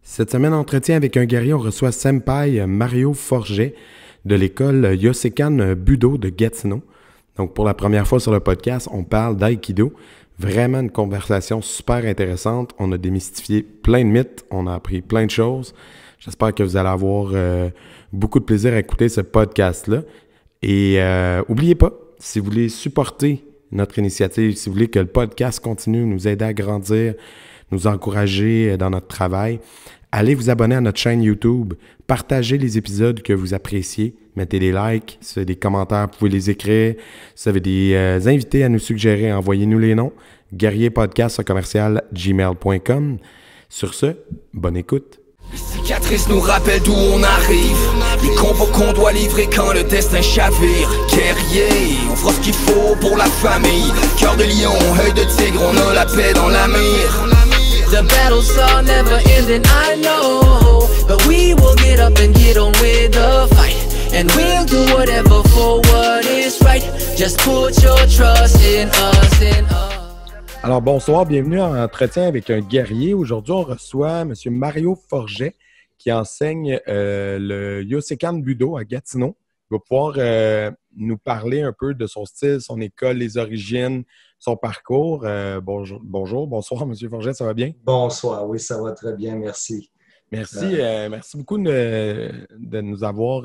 Cette semaine, entretien avec un guerrier, on reçoit Senpai Mario Forget de l'école Yosekan Budo de Gatineau. Donc, pour la première fois sur le podcast, on parle d'aïkido. Vraiment une conversation super intéressante. On a démystifié plein de mythes, on a appris plein de choses. J'espère que vous allez avoir beaucoup de plaisir à écouter ce podcast-là. Et n'oubliez pas, si vous voulez supporter notre initiative, si vous voulez que le podcast continue, nous aider à grandir, nous encourager dans notre travail, allez vous abonner à notre chaîne YouTube, partagez les épisodes que vous appréciez, mettez des likes, si vous avez des commentaires, vous pouvez les écrire. Si vous avez des invités à nous suggérer, envoyez-nous les noms. guerrierpodcast@gmail.com. Sur ce, bonne écoute. Les cicatrices nous rappellent d'où on arrive. Les combats qu'on doit livrer quand le destin chavire. Guerrier, on fera ce qu'il faut pour la famille. Cœur de lion, œil de tigre, on a la paix dans la mire. The battles are never ending, I know. But we will get up and get on with the fight. And we'll do whatever for what is right. Just put your trust in us, in us. Alors bonsoir, bienvenue en entretien avec un guerrier. Aujourd'hui, on reçoit M. Mario Forget qui enseigne le Yosekan Budo à Gatineau. Il va pouvoir nous parler un peu de son style, son école, les origines, son parcours. Bonsoir, M. Forget, ça va bien? Bonsoir, oui, ça va très bien, merci. Merci beaucoup de nous avoir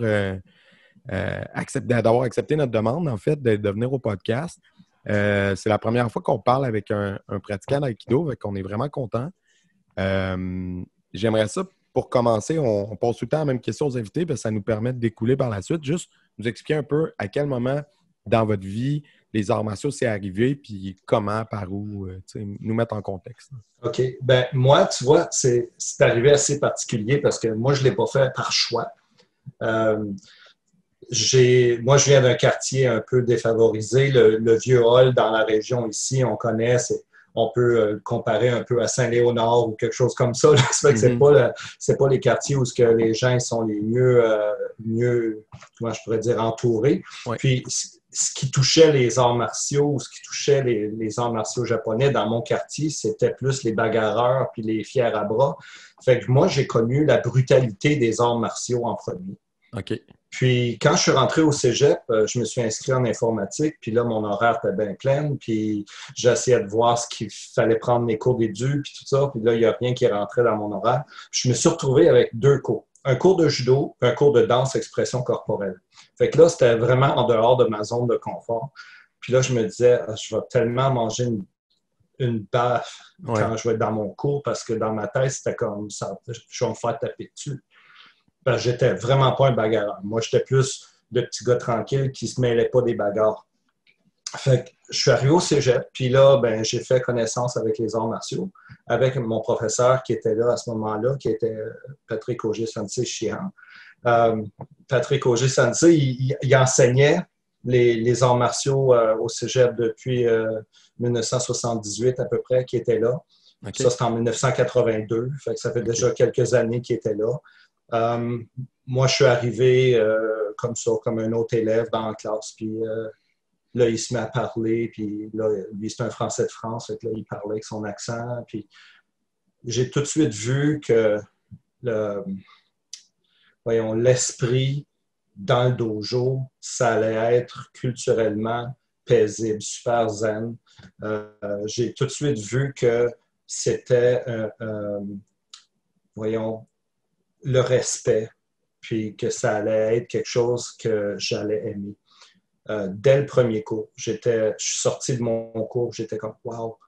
d'avoir accepté notre demande, en fait, de venir au podcast. C'est la première fois qu'on parle avec un pratiquant d'aïkido, donc on est vraiment content. J'aimerais ça, pour commencer, on pose tout le temps la même question aux invités, parce que ça nous permet de découler par la suite. Juste nous expliquer un peu à quel moment dans votre vie les arts martiaux c'est arrivé, puis comment, par où, nous mettre en contexte. OK. Ben moi, tu vois, c'est arrivé assez particulier parce que moi, je ne l'ai pas fait par choix. Moi, je viens d'un quartier un peu défavorisé. Le vieux hall dans la région ici, on connaît, on peut le comparer un peu à Saint-Léonard ou quelque chose comme ça. Ça fait que c'est pas les quartiers où les gens sont les mieux, comment je pourrais dire, entourés. Ouais. Puis, ce qui touchait les arts martiaux, ce qui touchait les arts martiaux japonais dans mon quartier, c'était plus les bagarreurs puis les fiers à bras. Fait que moi, j'ai connu la brutalité des arts martiaux en premier. OK. Puis, quand je suis rentré au cégep, je me suis inscrit en informatique. Puis là, mon horaire était bien plein. Puis, j'essayais de voir ce qu'il fallait prendre mes cours d'édu, puis tout ça. Puis là, il n'y a rien qui rentrait dans mon horaire. Je me suis retrouvé avec 2 cours. Un cours de judo, un cours de danse expression corporelle. Fait que là, c'était vraiment en dehors de ma zone de confort. Puis là, je me disais, je vais tellement manger une baffe quand je vais être dans mon cours parce que dans ma tête, c'était comme ça, je vais me faire taper dessus. Parce que j'étais vraiment pas un bagarreur. Moi, j'étais plus le petit gars tranquille qui se mêlait pas des bagarres. Fait que je suis arrivé au cégep, puis là, ben, j'ai fait connaissance avec les arts martiaux, avec mon professeur qui était là à ce moment-là, qui était Patrick Auger-Sensei Chihan. Patrick Auger-Sensei, il enseignait les arts martiaux au cégep depuis 1978 à peu près, qui était là. Okay. Ça, c'était en 1982, fait que ça fait déjà quelques années qu'il était là. Moi, je suis arrivé comme ça, comme un autre élève dans la classe, puis là, il se met à parler, puis là, lui, c'est un Français de France, fait que là, il parlait avec son accent, puis j'ai tout de suite vu que l'esprit dans le dojo, ça allait être culturellement paisible, super zen. J'ai tout de suite vu que c'était, le respect, puis que ça allait être quelque chose que j'allais aimer. Dès le premier cours, je suis sorti de mon cours, j'étais comme « wow ».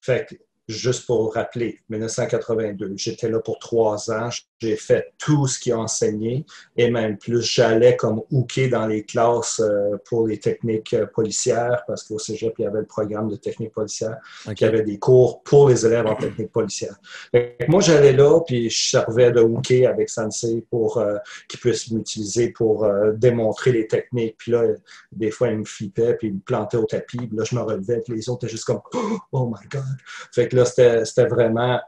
Fait que, juste pour rappeler, 1982, j'étais là pour 3 ans, j'ai fait tout ce qu'il a enseigné et même plus, j'allais comme hooker dans les classes pour les techniques policières parce qu'au cégep, il y avait le programme de technique policière, qui avait des cours pour les élèves en technique policière. Moi, j'allais là, puis je servais de hooker avec Sensei pour qu'il puisse m'utiliser pour démontrer les techniques. Puis là, des fois, il me flippait, puis il me plantait au tapis, puis là, je me relevais, puis les autres étaient juste comme « oh my God ». Fait que là, c'était vraiment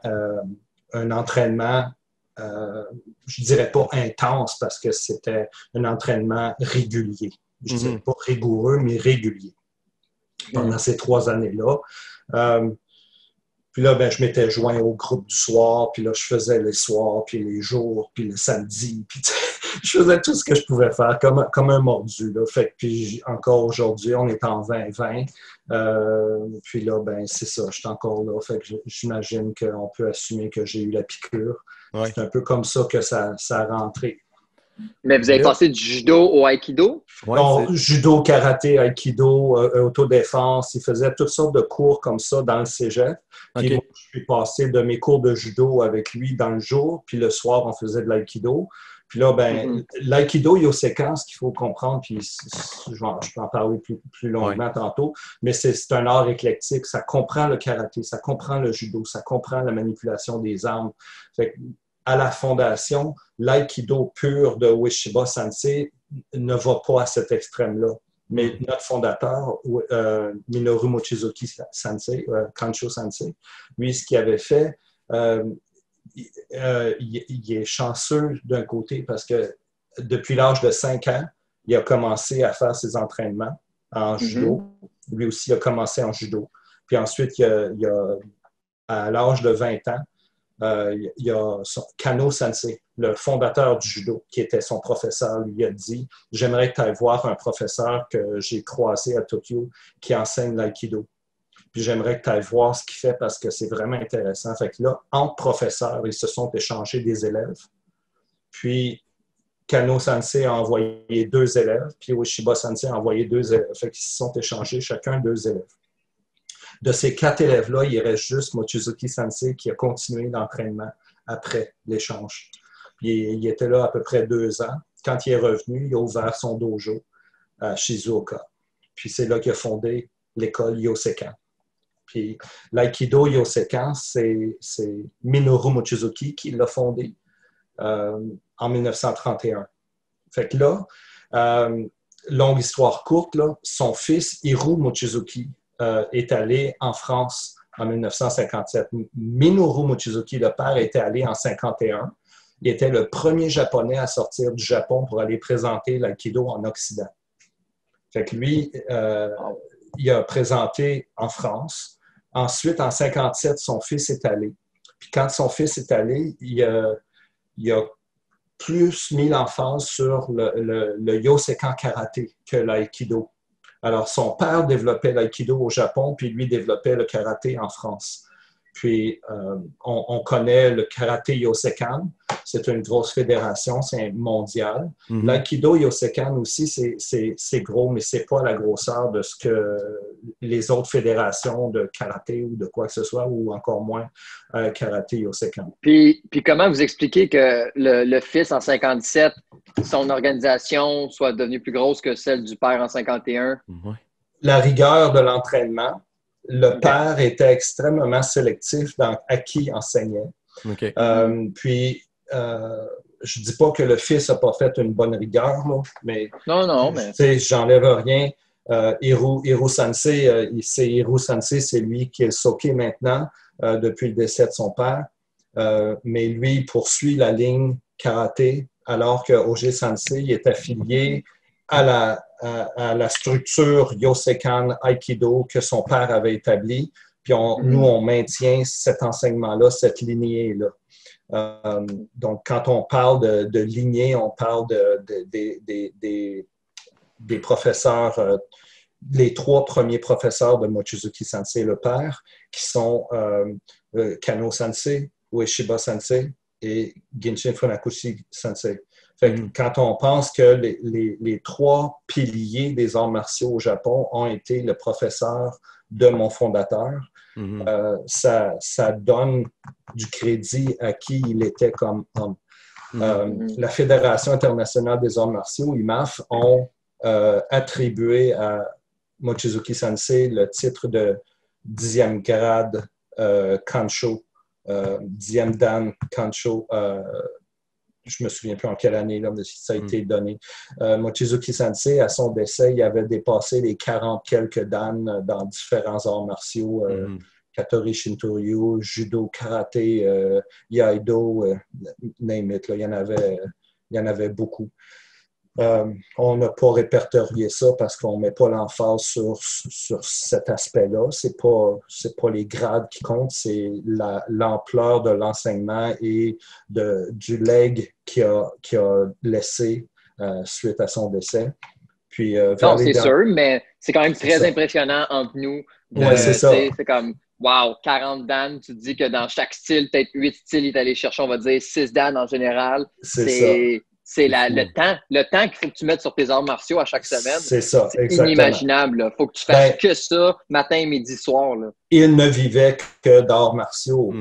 un entraînement, je dirais pas intense parce que c'était un entraînement régulier. Je dirais pas rigoureux, mais régulier. Pendant ces 3 années-là. Puis là, ben, je m'étais joint au groupe du soir, puis là, je faisais les soirs, puis les jours, puis le samedi, puis je faisais tout ce que je pouvais faire, comme un mordu, là. Fait que, puis encore aujourd'hui, on est en 2020, puis là, ben, c'est ça, je suis encore là. Fait que j'imagine qu'on peut assumer que j'ai eu la piqûre. Ouais. C'est un peu comme ça que ça a rentré. Mais vous avez passé du judo au aikido? Ouais, Donc, judo, karaté, aikido, autodéfense, il faisait toutes sortes de cours comme ça dans le cégep. Puis OK. moi, je suis passé de mes cours de judo avec lui dans le jour, puis le soir, on faisait de l'aïkido. Puis là, ben, l'aïkido Yosekan, ce qu'il faut comprendre, puis je peux en parler plus longuement tantôt, mais c'est un art éclectique. Ça comprend le karaté, ça comprend le judo, ça comprend la manipulation des armes. Fait que, à la fondation, l'aïkido pur de Ueshiba Sensei ne va pas à cet extrême-là. Mais notre fondateur, Minoru Mochizuki Sensei, Kancho Sensei, lui, ce qu'il avait fait, il est chanceux d'un côté parce que depuis l'âge de 5 ans, il a commencé à faire ses entraînements en judo. Lui aussi a commencé en judo. Puis ensuite, à l'âge de 20 ans, il y a Kano Sensei, le fondateur du judo, qui était son professeur, lui a dit « J'aimerais que tu ailles voir un professeur que j'ai croisé à Tokyo qui enseigne l'aïkido. Puis j'aimerais que tu ailles voir ce qu'il fait parce que c'est vraiment intéressant. » Fait que là, entre professeurs, ils se sont échangés des élèves. Puis Kano Sensei a envoyé 2 élèves, puis Ueshiba Sensei a envoyé 2 élèves. Fait qu'ils se sont échangés chacun 2 élèves. De ces 4 élèves-là, il reste juste Mochizuki Sensei qui a continué l'entraînement après l'échange. Il était là à peu près 2 ans. Quand il est revenu, il a ouvert son dojo à Shizuoka. Puis c'est là qu'il a fondé l'école Yosekan. Puis l'aïkido Yosekan, c'est Minoru Mochizuki qui l'a fondé en 1931. Fait que là, longue histoire courte, là, son fils Hiro Mochizuki est allé en France en 1957. Minoru Mochizuki, le père, était allé en 1951. Il était le premier Japonais à sortir du Japon pour aller présenter l'aïkido en Occident. Fait que lui, il a présenté en France. Ensuite, en 1957, son fils est allé. Puis quand son fils est allé, il a plus mis l'emphase sur le Yosekan karaté que l'aïkido. Alors, son père développait l'aïkido au Japon, puis lui développait le karaté en France. Puis, on connaît le karaté Yosekan. C'est une grosse fédération, c'est mondial. L'aïkido Yosekan aussi, c'est gros, mais c'est pas la grosseur de ce que les autres fédérations de karaté ou de quoi que ce soit, ou encore moins karaté Yosekan. Puis comment vous expliquez que le fils en 57, son organisation soit devenue plus grosse que celle du père en 51? La rigueur de l'entraînement. Le père était extrêmement sélectif à qui il enseignait. Okay. Puis, je ne dis pas que le fils n'a pas fait une bonne rigueur, là, mais j'enlève rien. Hiro Sensei, c'est lui qui est le soke maintenant depuis le décès de son père. Mais lui, il poursuit la ligne karaté, alors que Oji Sensei est affilié à la structure Yosekan Aikido que son père avait établie. Puis nous, on maintient cet enseignement-là, cette lignée-là. Donc, quand on parle de lignée, on parle des professeurs, les 3 premiers professeurs de Mochizuki Sensei, le père, qui sont Kano Sensei, Ueshiba Sensei et Genshin Funakoshi Sensei. Fait que quand on pense que les 3 piliers des arts martiaux au Japon ont été le professeur de mon fondateur, ça donne du crédit à qui il était comme homme. La Fédération internationale des arts martiaux, IMAF, ont attribué à Mochizuki Sensei le titre de 10e grade Kansho, 10e Dan Kansho. Je me souviens plus en quelle année là, mais ça a été donné. Mochizuki Sensei, à son décès, il avait dépassé les 40 quelques dan dans différents arts martiaux, Katori Shintoryu, judo, karaté, iaido, name it, là, il y en avait beaucoup. On n'a pas répertorié ça parce qu'on ne met pas l'emphase sur cet aspect-là. C'est pas les grades qui comptent, c'est l'ampleur de l'enseignement et du legs qu'il a laissé suite à son décès. Puis, Non, c'est sûr, mais c'est quand même très impressionnant entre nous. Oui, c'est ça. C'est comme, wow, 40 Dan, tu te dis que dans chaque style, peut-être 8 styles, il est allé chercher, on va dire 6 Dan en général. C'est le temps qu'il faut que tu mettes sur tes arts martiaux à chaque semaine. C'est ça, exactement. Inimaginable. Il faut que tu fasses que ça matin, midi, soir. Là. Il ne vivait que d'arts martiaux.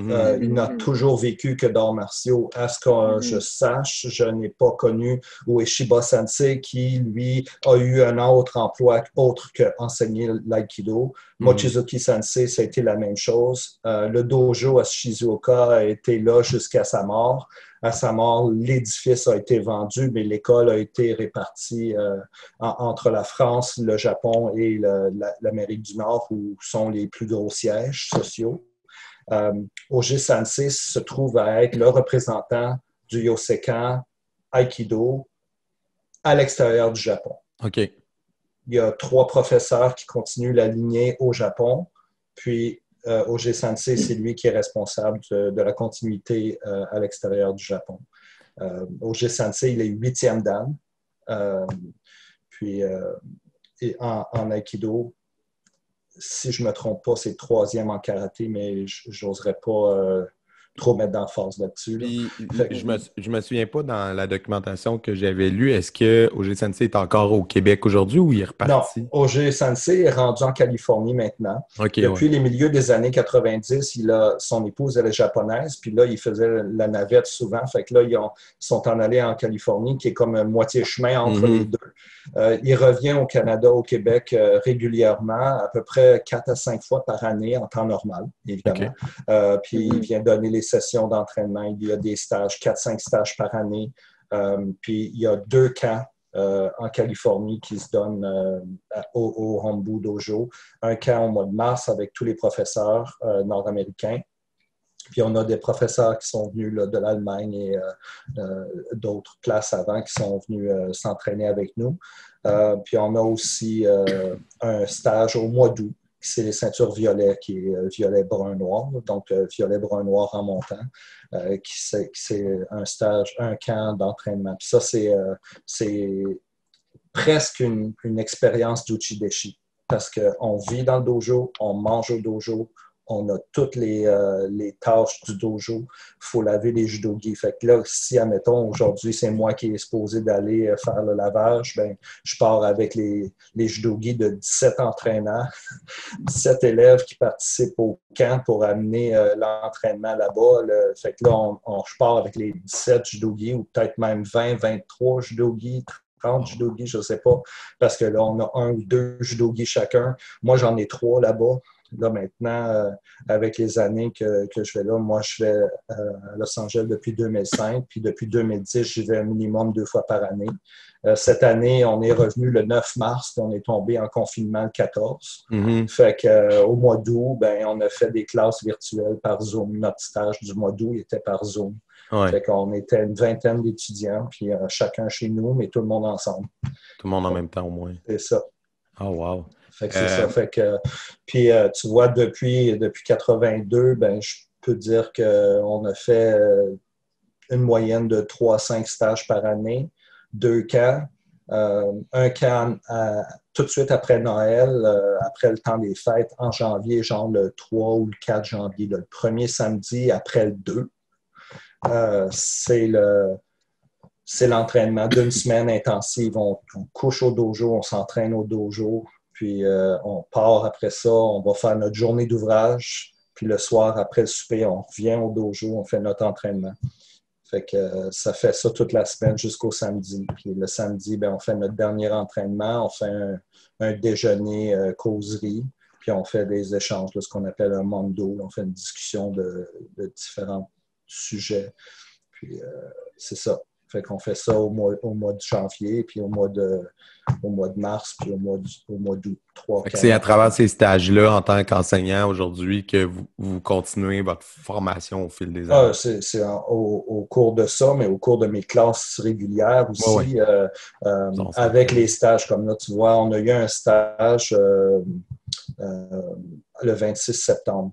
Il n'a toujours vécu que d'arts martiaux. À ce que je sache, je n'ai pas connu Ueshiba Sensei qui, lui, a eu un autre emploi autre qu'enseigner l'aïkido. Mochizuki Sensei, ça a été la même chose. Le dojo à Shizuoka a été là jusqu'à sa mort. À sa mort, l'édifice a été vendu, mais l'école a été répartie entre la France, le Japon et l'Amérique du Nord, où sont les plus gros sièges sociaux. Oji Sensei se trouve à être le représentant du Yosekan Aikido à l'extérieur du Japon. OK. Il y a 3 professeurs qui continuent la lignée au Japon, puis Oji Sensei, c'est lui qui est responsable de la continuité à l'extérieur du Japon. Oji Sensei, il est 8e dan. Puis en Aikido, si je ne me trompe pas, c'est 3e en karaté, mais je n'oserais pas trop mettre d'emphase là-dessus. Là. Je me souviens pas dans la documentation que j'avais lue, est-ce que Oji Sensei est encore au Québec aujourd'hui ou il est reparti? Non, Oji Sensei est rendu en Californie maintenant. Okay, depuis les milieux des années 90, son épouse, elle est japonaise, puis là, il faisait la navette souvent. Fait que là, ils sont en allés en Californie, qui est comme moitié chemin entre les deux. Il revient au Canada, au Québec régulièrement, à peu près 4 à 5 fois par année en temps normal, évidemment. Okay. Puis il vient donner les sessions d'entraînement. Il y a des stages, 4-5 stages par année. Puis il y a 2 camps en Californie qui se donnent au Hombu Dojo. Un camp au mois de mars avec tous les professeurs nord-américains. Puis on a des professeurs qui sont venus là, de l'Allemagne et d'autres classes avant qui sont venus s'entraîner avec nous. Puis on a aussi un stage au mois d'août. C'est les ceintures violet, qui est violet brun-noir, donc violet brun-noir en montant, c'est un stage, un camp d'entraînement. Puis ça, c'est presque une expérience d'uchideshi, parce qu'on vit dans le dojo, on mange au dojo, on a toutes les tâches du dojo. Il faut laver les judogi. Fait que là, si, admettons, aujourd'hui, c'est moi qui est supposé d'aller faire le lavage, ben, je pars avec les judogi de 17 entraînants, 17 élèves qui participent au camp pour amener l'entraînement là-bas. Fait que là, je pars avec les 17 judogi ou peut-être même 20, 23 judogi, 30 judogi, je ne sais pas, parce que là, on a 1 ou 2 judogi chacun. Moi, j'en ai 3 là-bas. Là, maintenant, avec les années que je vais là, moi, je vais à Los Angeles depuis 2005, puis depuis 2010, j'y vais un minimum 2 fois par année. Cette année, on est revenu le 9 mars, puis on est tombé en confinement le 14. Fait qu'au mois d'août, ben, on a fait des classes virtuelles par Zoom. Notre stage du mois d'août était par Zoom. Ouais. Fait qu'on était une vingtaine d'étudiants, puis chacun chez nous, mais tout le monde ensemble. Tout le monde en même temps, au moins. C'est ça. Oh, wow. Fait que c'est ça. Fait que, puis, tu vois, depuis 82, ben, je peux dire qu'on a fait une moyenne de 3 à 5 stages par année, 2 camps. Un camp tout de suite après Noël, après le temps des fêtes, en janvier, genre le 3 ou le 4 janvier, le premier samedi après le 2. C'est l'entraînement d'une semaine intensive. On couche au dojo, on s'entraîne au dojo. Puis on part après ça, on va faire notre journée d'ouvrage. Puis le soir, après le souper, on revient au dojo, on fait notre entraînement. Fait que ça fait ça toute la semaine jusqu'au samedi. Puis le samedi, ben, on fait notre dernier entraînement, on fait un déjeuner causerie, puis on fait des échanges de ce qu'on appelle un mondo. On fait une discussion de différents sujets. Puis c'est ça. Fait qu'on fait ça au mois de janvier, puis au mois de mars, puis au mois d'août. C'est à travers ces stages-là, en tant qu'enseignant aujourd'hui, que vous continuez votre formation au fil des années? C'est au cours de ça, mais au cours de mes classes régulières aussi, avec les stages. Comme là, tu vois, on a eu un stage le 26 septembre.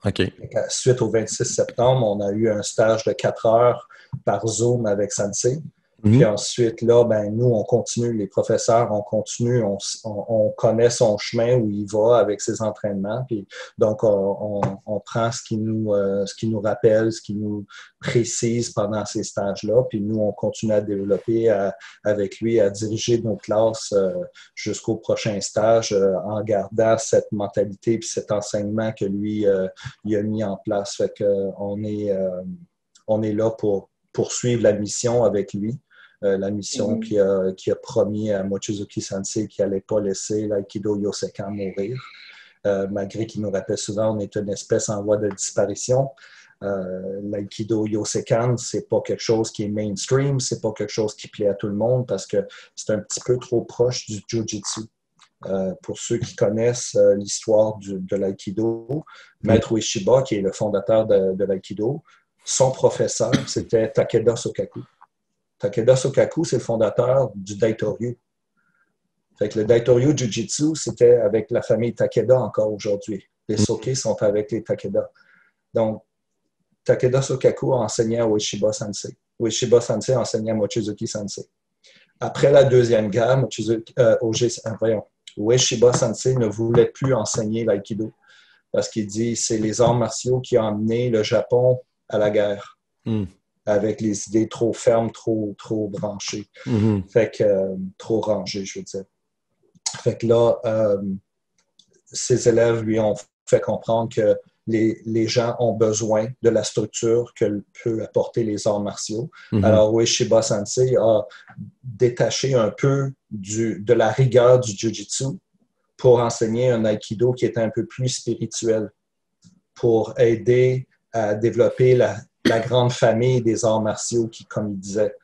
OK. Suite au 26 septembre, on a eu un stage de 4 heures par Zoom avec Sensei. Puis ensuite, là, nous, on continue, les professeurs, on continue, on connaît son chemin où il va avec ses entraînements. Puis, donc, on prend ce qui nous rappelle, ce qui nous précise pendant ces stages-là. Puis nous, on continue à développer avec lui, à diriger nos classes jusqu'au prochain stage en gardant cette mentalité puis cet enseignement que lui, il a mis en place. Fait qu'on est là pour poursuivre la mission avec lui. La mission qui a promis à Mochizuki Sensei qu'il n'allait pas laisser l'Aikido Yosekan mourir. Malgré qu'il nous rappelle souvent, on est une espèce en voie de disparition. L'Aikido Yosekan, c'est pas quelque chose qui est mainstream, c'est pas quelque chose qui plaît à tout le monde parce que c'est un petit peu trop proche du Jiu-Jitsu. Pour ceux qui connaissent l'histoire de l'Aikido, Maître Ueshiba, qui est le fondateur de l'Aikido, son professeur, c'était Takeda Sokaku. Takeda Sokaku, c'est le fondateur du Daitoryu. Fait que le Daitoryu Jiu-Jitsu, c'était avec la famille Takeda encore aujourd'hui. Les Soke sont avec les Takeda. Donc, Takeda Sokaku a enseigné à Ueshiba Sensei. Ueshiba Sensei a enseigné à Mochizuki Sensei. Après la Deuxième Guerre, Ueshiba Sensei ne voulait plus enseigner l'aïkido parce qu'il dit c'est les arts martiaux qui ont amené le Japon à la guerre. Avec les idées trop fermes, trop branchées. Fait que, trop rangées, je veux dire. Fait que là, ses élèves lui ont fait comprendre que les gens ont besoin de la structure que peut apporter les arts martiaux. Alors, Ueshiba Sensei a détaché un peu de la rigueur du Jiu-Jitsu pour enseigner un Aikido qui est un peu plus spirituel, pour aider à développer la grande famille des arts martiaux, qui, comme il disait.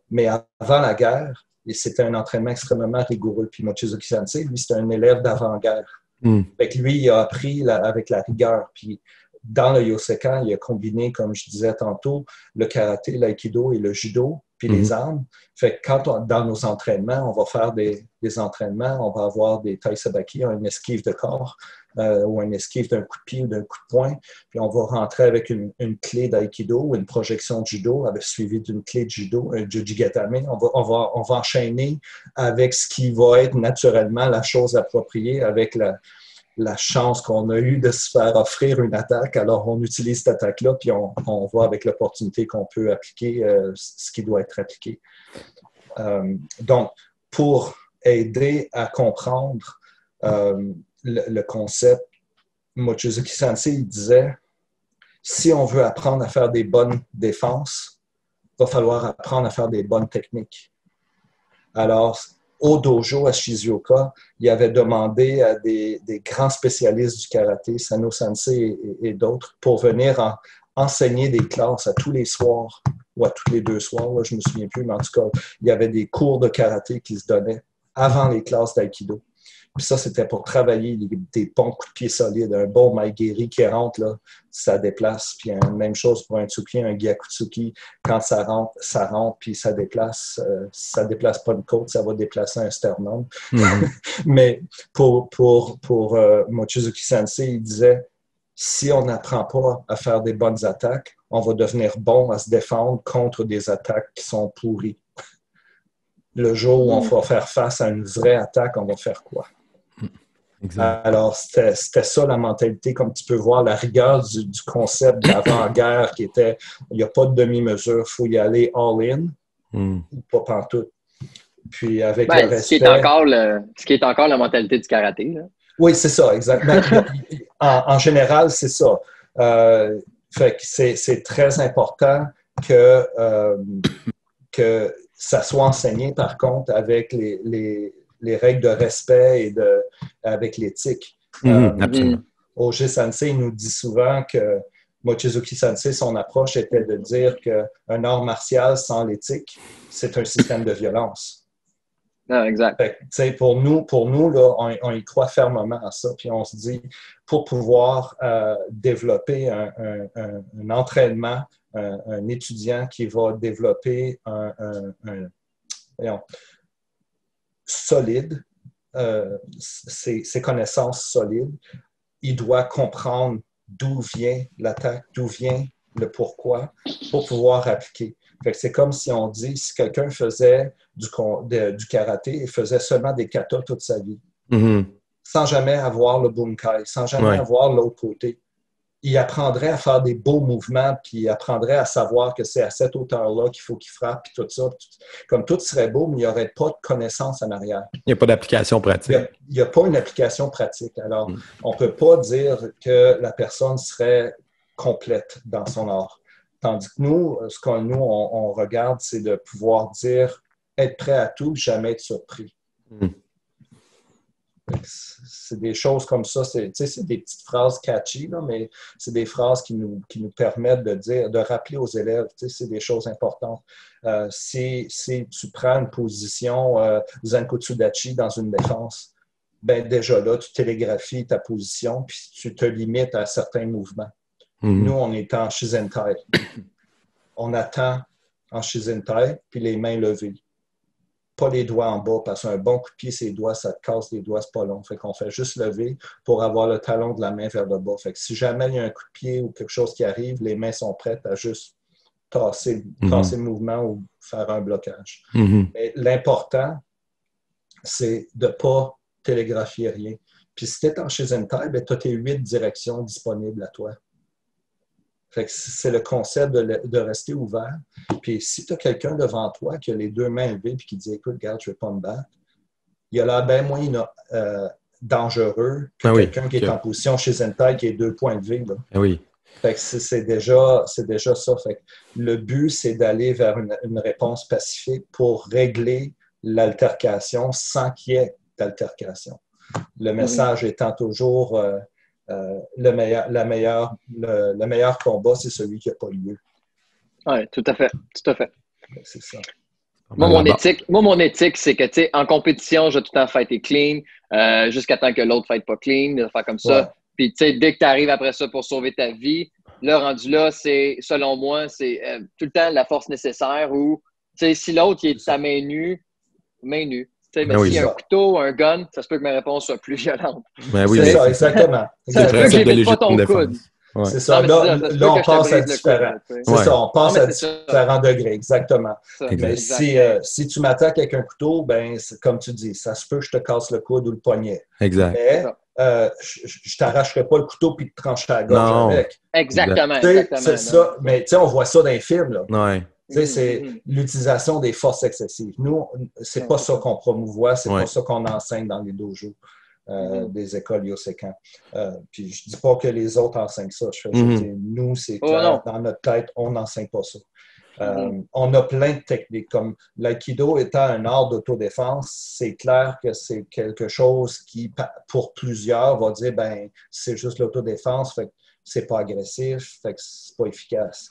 Mais avant la guerre, c'était un entraînement extrêmement rigoureux. Puis Mochizuki Sensei, lui, c'était un élève d'avant-guerre. Fait que lui, il a appris avec la rigueur. Puis dans le Yosekan, il a combiné, comme je disais tantôt, le karaté, l'aïkido et le judo, puis les armes. Fait que dans nos entraînements, on va faire des entraînements, on va avoir des taisabaki, une esquive de corps, ou une esquive d'un coup de pied ou d'un coup de poing. Puis on va rentrer avec une clé d'aïkido ou une projection de judo, suivie d'une clé de judo, un jujigatame. On va enchaîner avec ce qui va être naturellement la chose appropriée, avec la chance qu'on a eue de se faire offrir une attaque. Alors, on utilise cette attaque-là, puis on voit avec l'opportunité qu'on peut appliquer ce qui doit être appliqué. Donc, pour aider à comprendre le concept, Mochizuki Sensei il disait, si on veut apprendre à faire des bonnes défenses, il va falloir apprendre à faire des bonnes techniques. Alors, au dojo à Shizuoka, il avait demandé à des grands spécialistes du karaté, Sano Sensei et d'autres, pour venir enseigner des classes à tous les soirs, ou à tous les 2 soirs, là, je ne me souviens plus, mais en tout cas, il y avait des cours de karaté qui se donnaient avant les classes d'aïkido. Puis ça, c'était pour travailler des bons coups de pied solides. Un bon maigiri qui rentre, là, ça déplace. Puis même chose pour un tsuki, un gyakutsuki. Quand ça rentre, puis ça déplace. Ça déplace pas une côte, ça va déplacer un sternum. Mais pour Mochizuki Sensei, il disait, si on n'apprend pas à faire des bonnes attaques, on va devenir bon à se défendre contre des attaques qui sont pourries. Le jour où on va faire face à une vraie attaque, on va faire quoi? Exact. Alors, c'était ça la mentalité, comme tu peux voir, la rigueur du concept d'avant-guerre qui était, il n'y a pas de demi-mesure, il faut y aller all-in, ou pas pantoute. Puis avec le respect... Ce qui est encore la mentalité du karaté. Là. Oui, c'est ça, exactement. en général, c'est ça. Fait que c'est très important que ça soit enseigné, par contre, avec les règles de respect et avec l'éthique. Absolument. Oji Sensei nous dit souvent que Mochizuki Sensei, son approche était de dire qu'un art martial sans l'éthique, c'est un système de violence. Non, exact. Fait, pour nous là, on y croit fermement à ça. Puis on se dit, pour pouvoir développer un entraînement, un étudiant qui va développer solide, ses connaissances solides, il doit comprendre d'où vient l'attaque, d'où vient le pourquoi, pour pouvoir appliquer. Fait que c'est comme si on dit, si quelqu'un faisait du karaté et faisait seulement des katas toute sa vie, sans jamais avoir le bunkai, sans jamais avoir l'autre côté, il apprendrait à faire des beaux mouvements, puis il apprendrait à savoir que c'est à cette hauteur-là qu'il faut qu'il frappe, puis tout ça. Comme tout serait beau, mais il n'y aurait pas de connaissance en arrière. Il n'y a pas d'application pratique. Il n'y a pas une application pratique. Alors, on ne peut pas dire que la personne serait complète dans son art. Tandis que nous, ce qu'on on regarde, c'est de pouvoir dire, être prêt à tout, jamais être surpris. C'est des choses comme ça, c'est des petites phrases catchy, là, mais c'est des phrases qui nous permettent de rappeler aux élèves, c'est des choses importantes. Si tu prends une position Zankotsudachi dans une défense, ben déjà là, tu télégraphies ta position puis tu te limites à certains mouvements. Nous, on est en Shizentai. On attend en Shizentai puis les mains levées. Pas les doigts en bas, parce qu'un bon coup de pied, ses doigts, ça te casse les doigts, c'est pas long. Fait qu'on fait juste lever pour avoir le talon de la main vers le bas. Fait que si jamais il y a un coup de pied ou quelque chose qui arrive, les mains sont prêtes à juste tasser le mouvement ou faire un blocage. Mais l'important, c'est de ne pas télégraphier rien. Puis si tu es en Shizentai, ben, tu as tes 8 directions disponibles à toi. Fait que c'est le concept de rester ouvert. Puis si tu as quelqu'un devant toi qui a les 2 mains levées et qui dit « Écoute, regarde, je ne vais pas me battre », il a l'air bien moins dangereux que quelqu'un qui est en position chez Zentai qui est 2 points levés. Là. Fait que c'est déjà ça. Fait que le but, c'est d'aller vers une réponse pacifique pour régler l'altercation sans qu'il y ait d'altercation. Le message étant toujours... le meilleur combat, c'est celui qui n'a pas lieu. Oui, tout à fait. C'est ça. Moi, mon éthique, c'est que, tu sais, en compétition, je vais tout le temps fighter clean, jusqu'à temps que l'autre fight pas clean, de faire comme ça. Puis, tu sais, dès que tu arrives après ça pour sauver ta vie, là, rendu là, c'est, selon moi, c'est tout le temps la force nécessaire où, tu sais, si l'autre, il est de sa main nue. Mais s'il y a un couteau, un gun, ça se peut que ma réponse soit plus violente. C'est ça, exactement. Ça se peut que j'évite pas ton coude. C'est ça. Là, on passe à différents. C'est ça, on passe à différents degrés, exactement. Mais si tu m'attaques avec un couteau, ben comme tu dis, ça se peut que je te casse le coude ou le poignet. Exact. Mais je t'arracherai pas le couteau puis te trancherai la gorge avec. Exactement. C'est ça. Mais tu sais, on voit ça dans les films, là. Ouais. C'est l'utilisation des forces excessives. Nous, c'est pas ça qu'on promouvoit, c'est pas ça qu'on enseigne dans les dojos des écoles Yosekan. Puis je dis pas que les autres enseignent ça. Nous, c'est clair, dans notre tête, on n'enseigne pas ça. On a plein de techniques. Comme l'aïkido étant un art d'autodéfense, c'est clair que c'est quelque chose qui, pour plusieurs, va dire ben c'est juste l'autodéfense, fait que c'est pas agressif, fait que c'est pas efficace.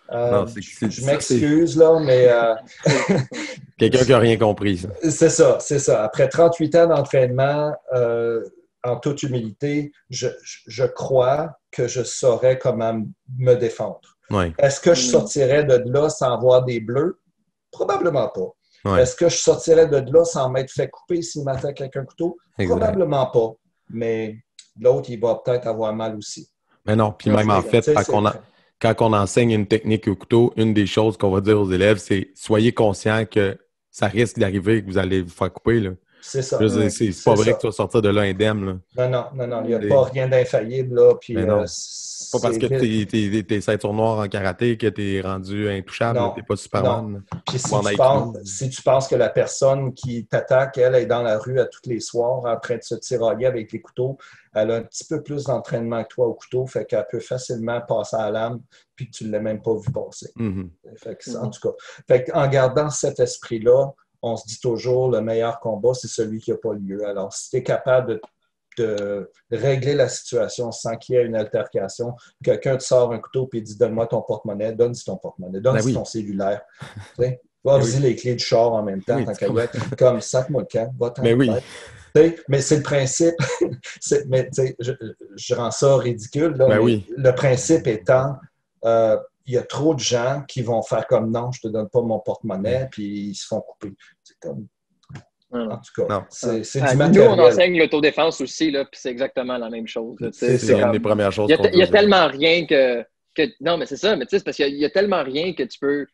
Je m'excuse, là, mais... Quelqu'un qui n'a rien compris, ça. C'est ça. Après 38 ans d'entraînement, en toute humilité, je crois que je saurais comment me défendre. Est-ce que je sortirais de là sans avoir des bleus? Probablement pas. Est-ce que je sortirais de là sans m'être fait couper s'il m'attaque avec un couteau? Probablement pas. Mais l'autre, il va peut-être avoir mal aussi. Mais non, puis même en fait, quand on enseigne une technique au couteau, une des choses qu'on va dire aux élèves, c'est soyez conscient que ça risque d'arriver que vous allez vous faire couper. Là. C'est ça. C'est pas vrai que tu vas sortir de là indemne. Là. Non. Il n'y a pas rien d'infaillible. Là, puis, c'est pas parce que t'es ceinture noire en karaté que t'es rendu intouchable. T'es pas Superman. Puis si tu penses que la personne qui t'attaque, elle est dans la rue à tous les soirs en train de se tirailler avec les couteaux, elle a un petit peu plus d'entraînement que toi au couteau, fait qu'elle peut facilement passer à la lame puis que tu ne l'as même pas vu passer. En tout cas, en gardant cet esprit-là, on se dit toujours le meilleur combat, c'est celui qui n'a pas lieu. Alors, si tu es capable de de régler la situation sans qu'il y ait une altercation. Quelqu'un te sort un couteau et dit « Donne-moi ton porte-monnaie, donne-y ton porte-monnaie, donne-y ton cellulaire. » Va-y les clés du char en même temps, tant qu'à y être. Comme, sac-moi le camp, va-t'en. Mais oui. Mais c'est le principe. Mais je rends ça ridicule. Là, mais le principe étant, il y a trop de gens qui vont faire comme non, je te donne pas mon porte-monnaie, puis ils se font couper. C'est comme. En tout cas, c'est du matériel. Nous, on enseigne l'autodéfense aussi, là, puis c'est exactement la même chose. C'est une des premières choses. Il y a tellement rien que. Non, mais c'est ça, mais tu sais, c'est parce qu'il y a tellement rien que tu peux.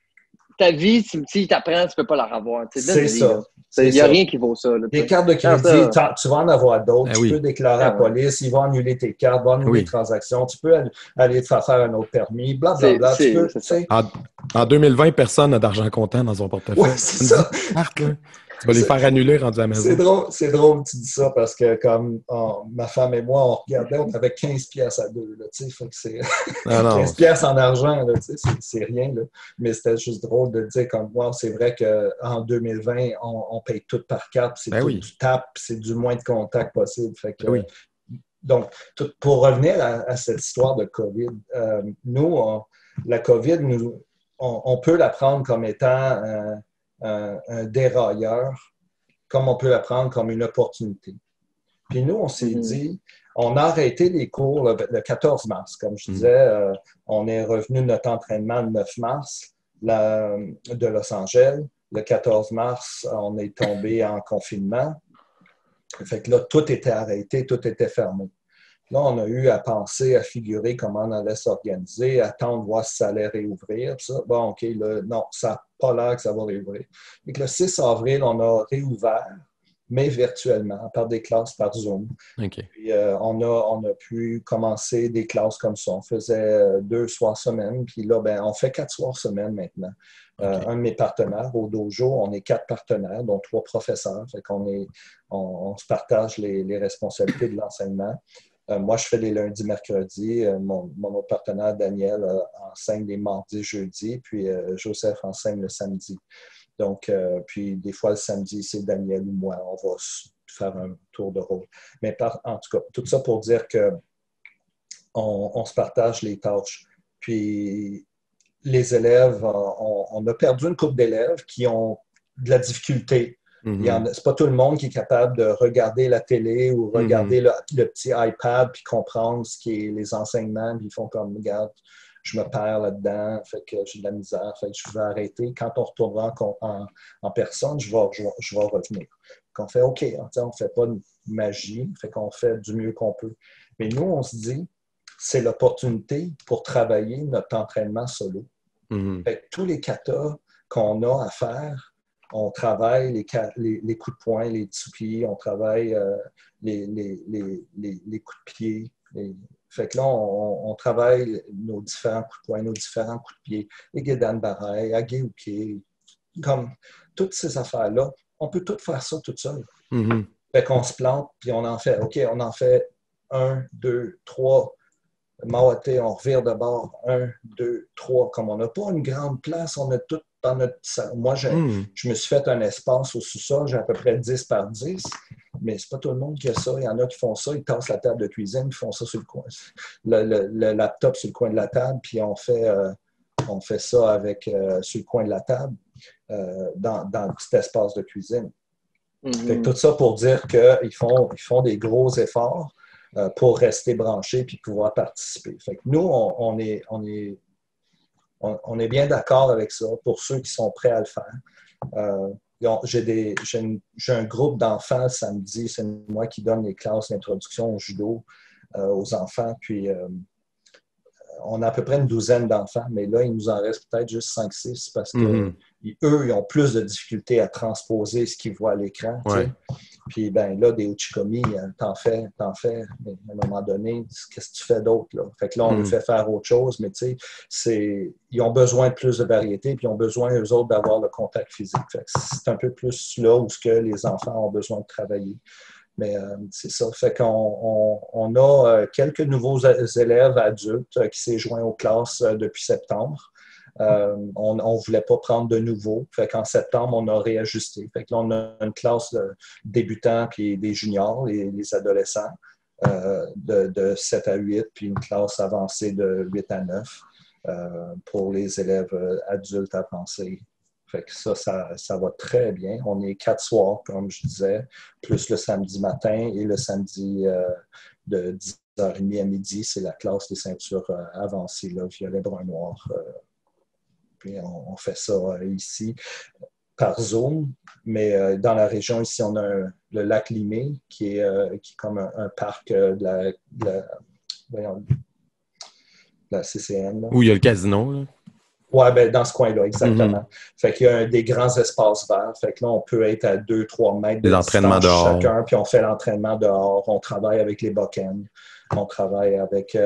Ta vie, si tu t'apprends, tu peux pas la revoir. C'est ça. Il n'y a rien qui vaut ça. Là, les cartes de crédit, tu vas en avoir d'autres. Tu peux déclarer à la police, ils vont annuler tes cartes, ils vont annuler les transactions. Tu peux aller te faire un autre permis, blablabla. En 2020, personne n'a d'argent comptant dans son portefeuille. Oui, c'est ça. Tu vas les faire annuler rendus à la maison. C'est drôle que tu dis ça parce que comme ma femme et moi, on regardait, on avait 15 pièces à deux. Là, fait que c'est 15 pièces en argent, là, c'est rien. Là. Mais c'était juste drôle de dire comme moi, c'est vrai qu'en 2020, on paye tout par carte. C'est tu tapes, c'est du moins de contact possible. Fait que, donc, pour revenir à cette histoire de COVID, nous, la COVID, on peut la prendre comme étant un dérailleur, comme on peut la prendre comme une opportunité. Puis nous, on s'est dit, on a arrêté les cours le 14 mars. Comme je disais, on est revenu de notre entraînement le 9 mars de Los Angeles. Le 14 mars, on est tombé en confinement. Fait que là, tout était arrêté, tout était fermé. Là, on a eu à penser, à figurer comment on allait s'organiser, attendre, voir si ça allait réouvrir. Ça. Bon, OK, là, non, ça n'a pas l'air que ça va réouvrir. Et le 6 avril, on a réouvert, mais virtuellement, par des classes par Zoom. Okay. Puis, on a pu commencer des classes comme ça. On faisait 2 soirs semaine, puis là, on fait 4 soirs semaine maintenant. Okay. Un de mes partenaires, au dojo, on est 4 partenaires, dont 3 professeurs. Fait qu'on on se partage les responsabilités de l'enseignement. Moi, je fais les lundis, mercredis. Mon autre partenaire, Daniel, enseigne les mardis, jeudis. Puis Joseph enseigne le samedi. Donc, puis des fois, le samedi, c'est Daniel ou moi. On va faire un tour de rôle. Mais en tout cas, tout ça pour dire qu'on se partage les tâches. Puis les élèves, on a perdu une couple d'élèves qui ont de la difficulté. C'est pas tout le monde qui est capable de regarder la télé ou regarder le petit iPad puis comprendre ce qui est les enseignements. Puis ils font comme, regarde, je me perds là-dedans, fait que j'ai de la misère, fait que je vais arrêter. Quand on retournera en personne, je vais revenir. Donc on fait OK, on ne fait pas de magie, fait qu'on fait du mieux qu'on peut. Mais nous, on se dit, c'est l'opportunité pour travailler notre entraînement solo. Fait que tous les katas qu'on a à faire, on travaille les coups de poing, les dessous-pieds, on travaille les coups de pied. Fait que là, on travaille nos différents coups de poing, nos différents coups de pied, les Gedan Barai, Ageuke, comme toutes ces affaires-là. On peut tout faire ça tout seul. Fait qu'on se plante, puis on en fait. OK, on en fait 1, 2, 3. Mawate, on revire de bord. 1, 2, 3. Comme on n'a pas une grande place, on a tout dans notre salon. Moi, je me suis fait un espace au sous-sol, j'ai à peu près 10 par 10, mais c'est pas tout le monde qui a ça. Il y en a qui font ça, ils tassent la table de cuisine, ils font ça sur le coin, le laptop sur le coin de la table, puis on fait ça sur le coin de la table, dans le petit espace de cuisine. Fait que tout ça pour dire qu'ils font des gros efforts pour rester branchés puis pouvoir participer. Fait que nous, on est bien d'accord avec ça pour ceux qui sont prêts à le faire. J'ai un groupe d'enfants samedi, c'est moi qui donne les classes d'introduction au judo aux enfants, puis on a à peu près une douzaine d'enfants, mais là, il nous en reste peut-être juste 5-6 parce que eux, ils ont plus de difficultés à transposer ce qu'ils voient à l'écran. Ouais. Puis là, des uchikomi, t'en fais, mais à un moment donné, qu'est-ce que tu fais d'autre? Là? Fait que là, on nous fait faire autre chose, mais tu sais, ils ont besoin de plus de variété, puis ils ont besoin, eux autres, d'avoir le contact physique. Fait que c'est un peu plus là où les enfants ont besoin de travailler. Mais c'est ça. Fait qu'on a quelques nouveaux élèves adultes qui s'est joint aux classes depuis septembre. On ne voulait pas prendre de nouveau. Fait qu'en septembre, on a réajusté. Fait que là, on a une classe de débutants puis des juniors, les adolescents, de 7 à 8, puis une classe avancée de 8 à 9 pour les élèves adultes avancés. Fait que ça va très bien. On est 4 soirs, comme je disais, plus le samedi matin et le samedi de 10h30 à midi, c'est la classe des ceintures avancées, là, violet, brun, noir. Puis on fait ça ici par Zoom, mais dans la région ici, on a le lac Limay, qui est comme un parc de la CCN. Là. Où il y a le casino, là. Oui, ben, dans ce coin-là, exactement. Fait qu'il y a des grands espaces verts. Fait que là, on peut être à 2-3 mètres de distance chacun, puis on fait l'entraînement dehors. On travaille avec les bokken. On travaille avec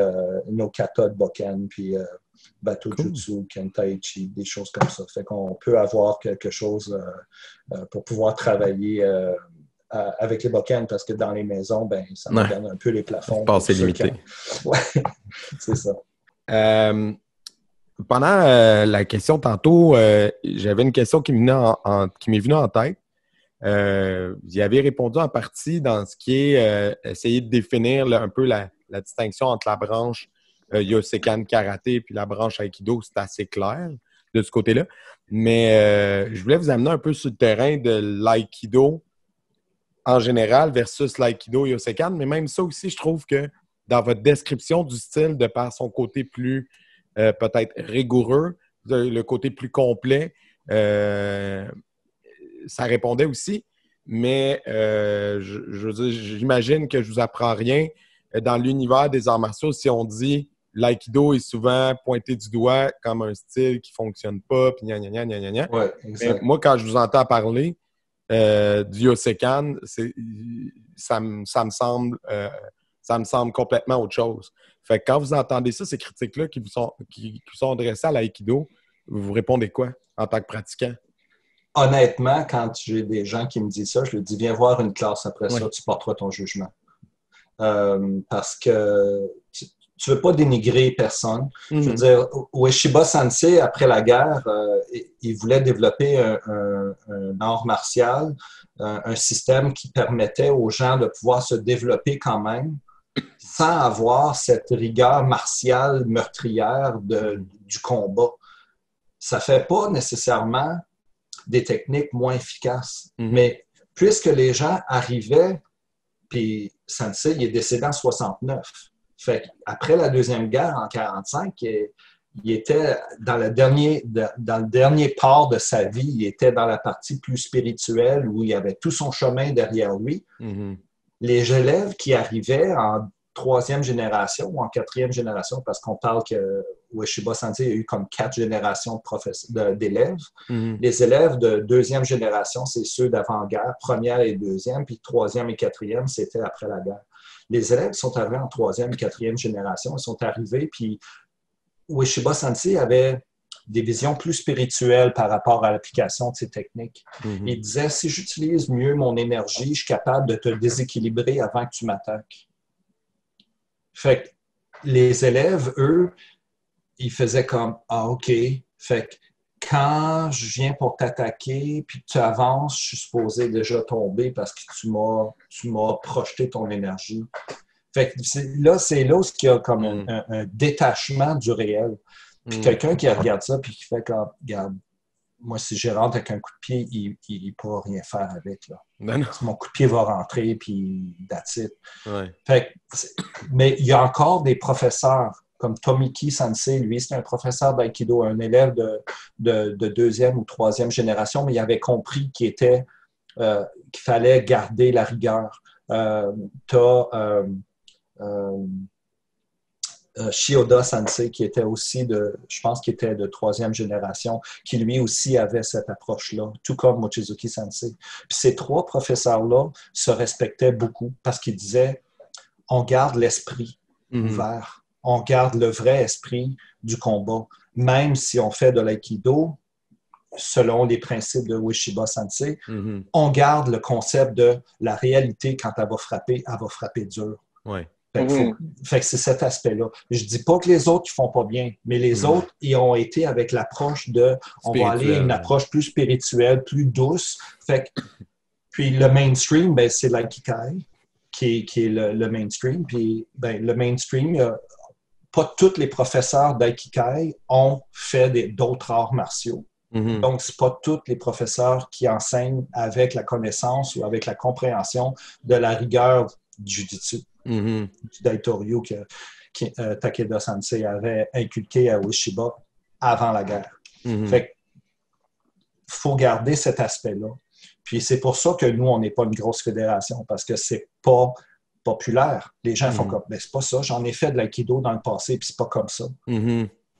nos katas de bokken, puis bateau jutsu, kentaichi, des choses comme ça. Fait qu'on peut avoir quelque chose pour pouvoir travailler avec les bokken, parce que dans les maisons, ben, ça nous donne un peu les plafonds. C'est limité. Oui, c'est ça. Pendant la question tantôt, j'avais une question qui m'est venue en tête. Vous y avez répondu en partie dans ce qui est essayer de définir un peu la distinction entre la branche Yosekan Karaté puis la branche Aikido. C'est assez clair de ce côté-là. Mais je voulais vous amener un peu sur le terrain de l'Aikido en général versus l'Aikido Yosekan. Mais même ça aussi, je trouve que dans votre description du style, de par son côté plus peut-être rigoureux, le côté plus complet, ça répondait aussi. Mais je veux dire, j'imagine que je ne vous apprends rien dans l'univers des arts martiaux si on dit l'aïkido est souvent pointé du doigt comme un style qui ne fonctionne pas, puis gna gna gna gna gna. Ouais, exact. Mais moi, quand je vous entends parler du Yosekan, ça me semble complètement autre chose. Fait que quand vous entendez ça, ces critiques-là qui vous sont adressées à l'aïkido, vous répondez quoi en tant que pratiquant? Honnêtement, quand j'ai des gens qui me disent ça, je leur dis, viens voir une classe après ça, tu porteras ton jugement. Parce que tu ne veux pas dénigrer personne. Je veux dire, Ueshiba Sensei, après la guerre, il voulait développer un art martial, un système qui permettait aux gens de pouvoir se développer quand même sans avoir cette rigueur martiale meurtrière du combat. Ça ne fait pas nécessairement des techniques moins efficaces. Mais puisque les gens arrivaient, puis Sensei, il est décédé en 69. Fait après la Deuxième Guerre, en 1945, il était dans le dernier part de sa vie, il était dans la partie plus spirituelle où il avait tout son chemin derrière lui. Les élèves qui arrivaient en 3e génération ou en 4e génération, parce qu'on parle que Ueshiba Sensei a eu comme 4 générations d'élèves. Les élèves de 2e génération, c'est ceux d'avant-guerre, 1re et 2e, puis 3e et 4e, c'était après la guerre. Les élèves qui sont arrivés en 3e et 4e génération, ils sont arrivés, puis Ueshiba Sensei avait des visions plus spirituelles par rapport à l'application de ces techniques. Il disait, si j'utilise mieux mon énergie, je suis capable de te déséquilibrer avant que tu m'attaques. Fait que les élèves, eux, ils faisaient comme « Ah, OK. » Fait que quand je viens pour t'attaquer, puis tu avances, je suis supposé déjà tomber parce que tu m'as projeté ton énergie. Fait que c'est là où il y a comme un détachement du réel. Puis quelqu'un qui regarde ça, puis qui fait comme « Regarde, moi, si je rentre avec un coup de pied, il ne pourra rien faire avec. Là. Mon coup de pied va rentrer, puis that's it. » Mais il y a encore des professeurs, comme Tomiki Sensei, lui, c'est un professeur d'aïkido, un élève de 2e ou 3e génération, mais il avait compris qu'il fallait garder la rigueur. Shioda Sensei, qui était aussi je pense qu'il était de 3e génération, qui lui aussi avait cette approche-là, tout comme Mochizuki Sensei. Puis ces 3 professeurs-là se respectaient beaucoup parce qu'ils disaient on garde l'esprit ouvert, on garde le vrai esprit du combat. Même si on fait de l'aïkido, selon les principes de Ueshiba Sensei, on garde le concept de la réalité quand elle va frapper dur. Fait que c'est cet aspect-là. Je dis pas que les autres ils font pas bien, mais les autres, ils ont été avec l'approche de on va aller à une approche plus spirituelle, plus douce. Fait que, puis le mainstream, ben, c'est l'Aikikai qui est le mainstream. Puis ben, le mainstream, pas tous les professeurs d'Aikikai ont fait d'autres arts martiaux. Donc, c'est pas tous les professeurs qui enseignent avec la connaissance ou avec la compréhension de la rigueur du Jiu-Jitsu, du Daitoryu que Takeda Sensei avait inculqué à Ueshiba avant la guerre. Fait qu'il faut garder cet aspect-là. Puis c'est pour ça que nous, on n'est pas une grosse fédération, parce que c'est pas populaire. Les gens font comme, ben c'est pas ça, j'en ai fait de l'aïkido dans le passé, puis c'est pas comme ça.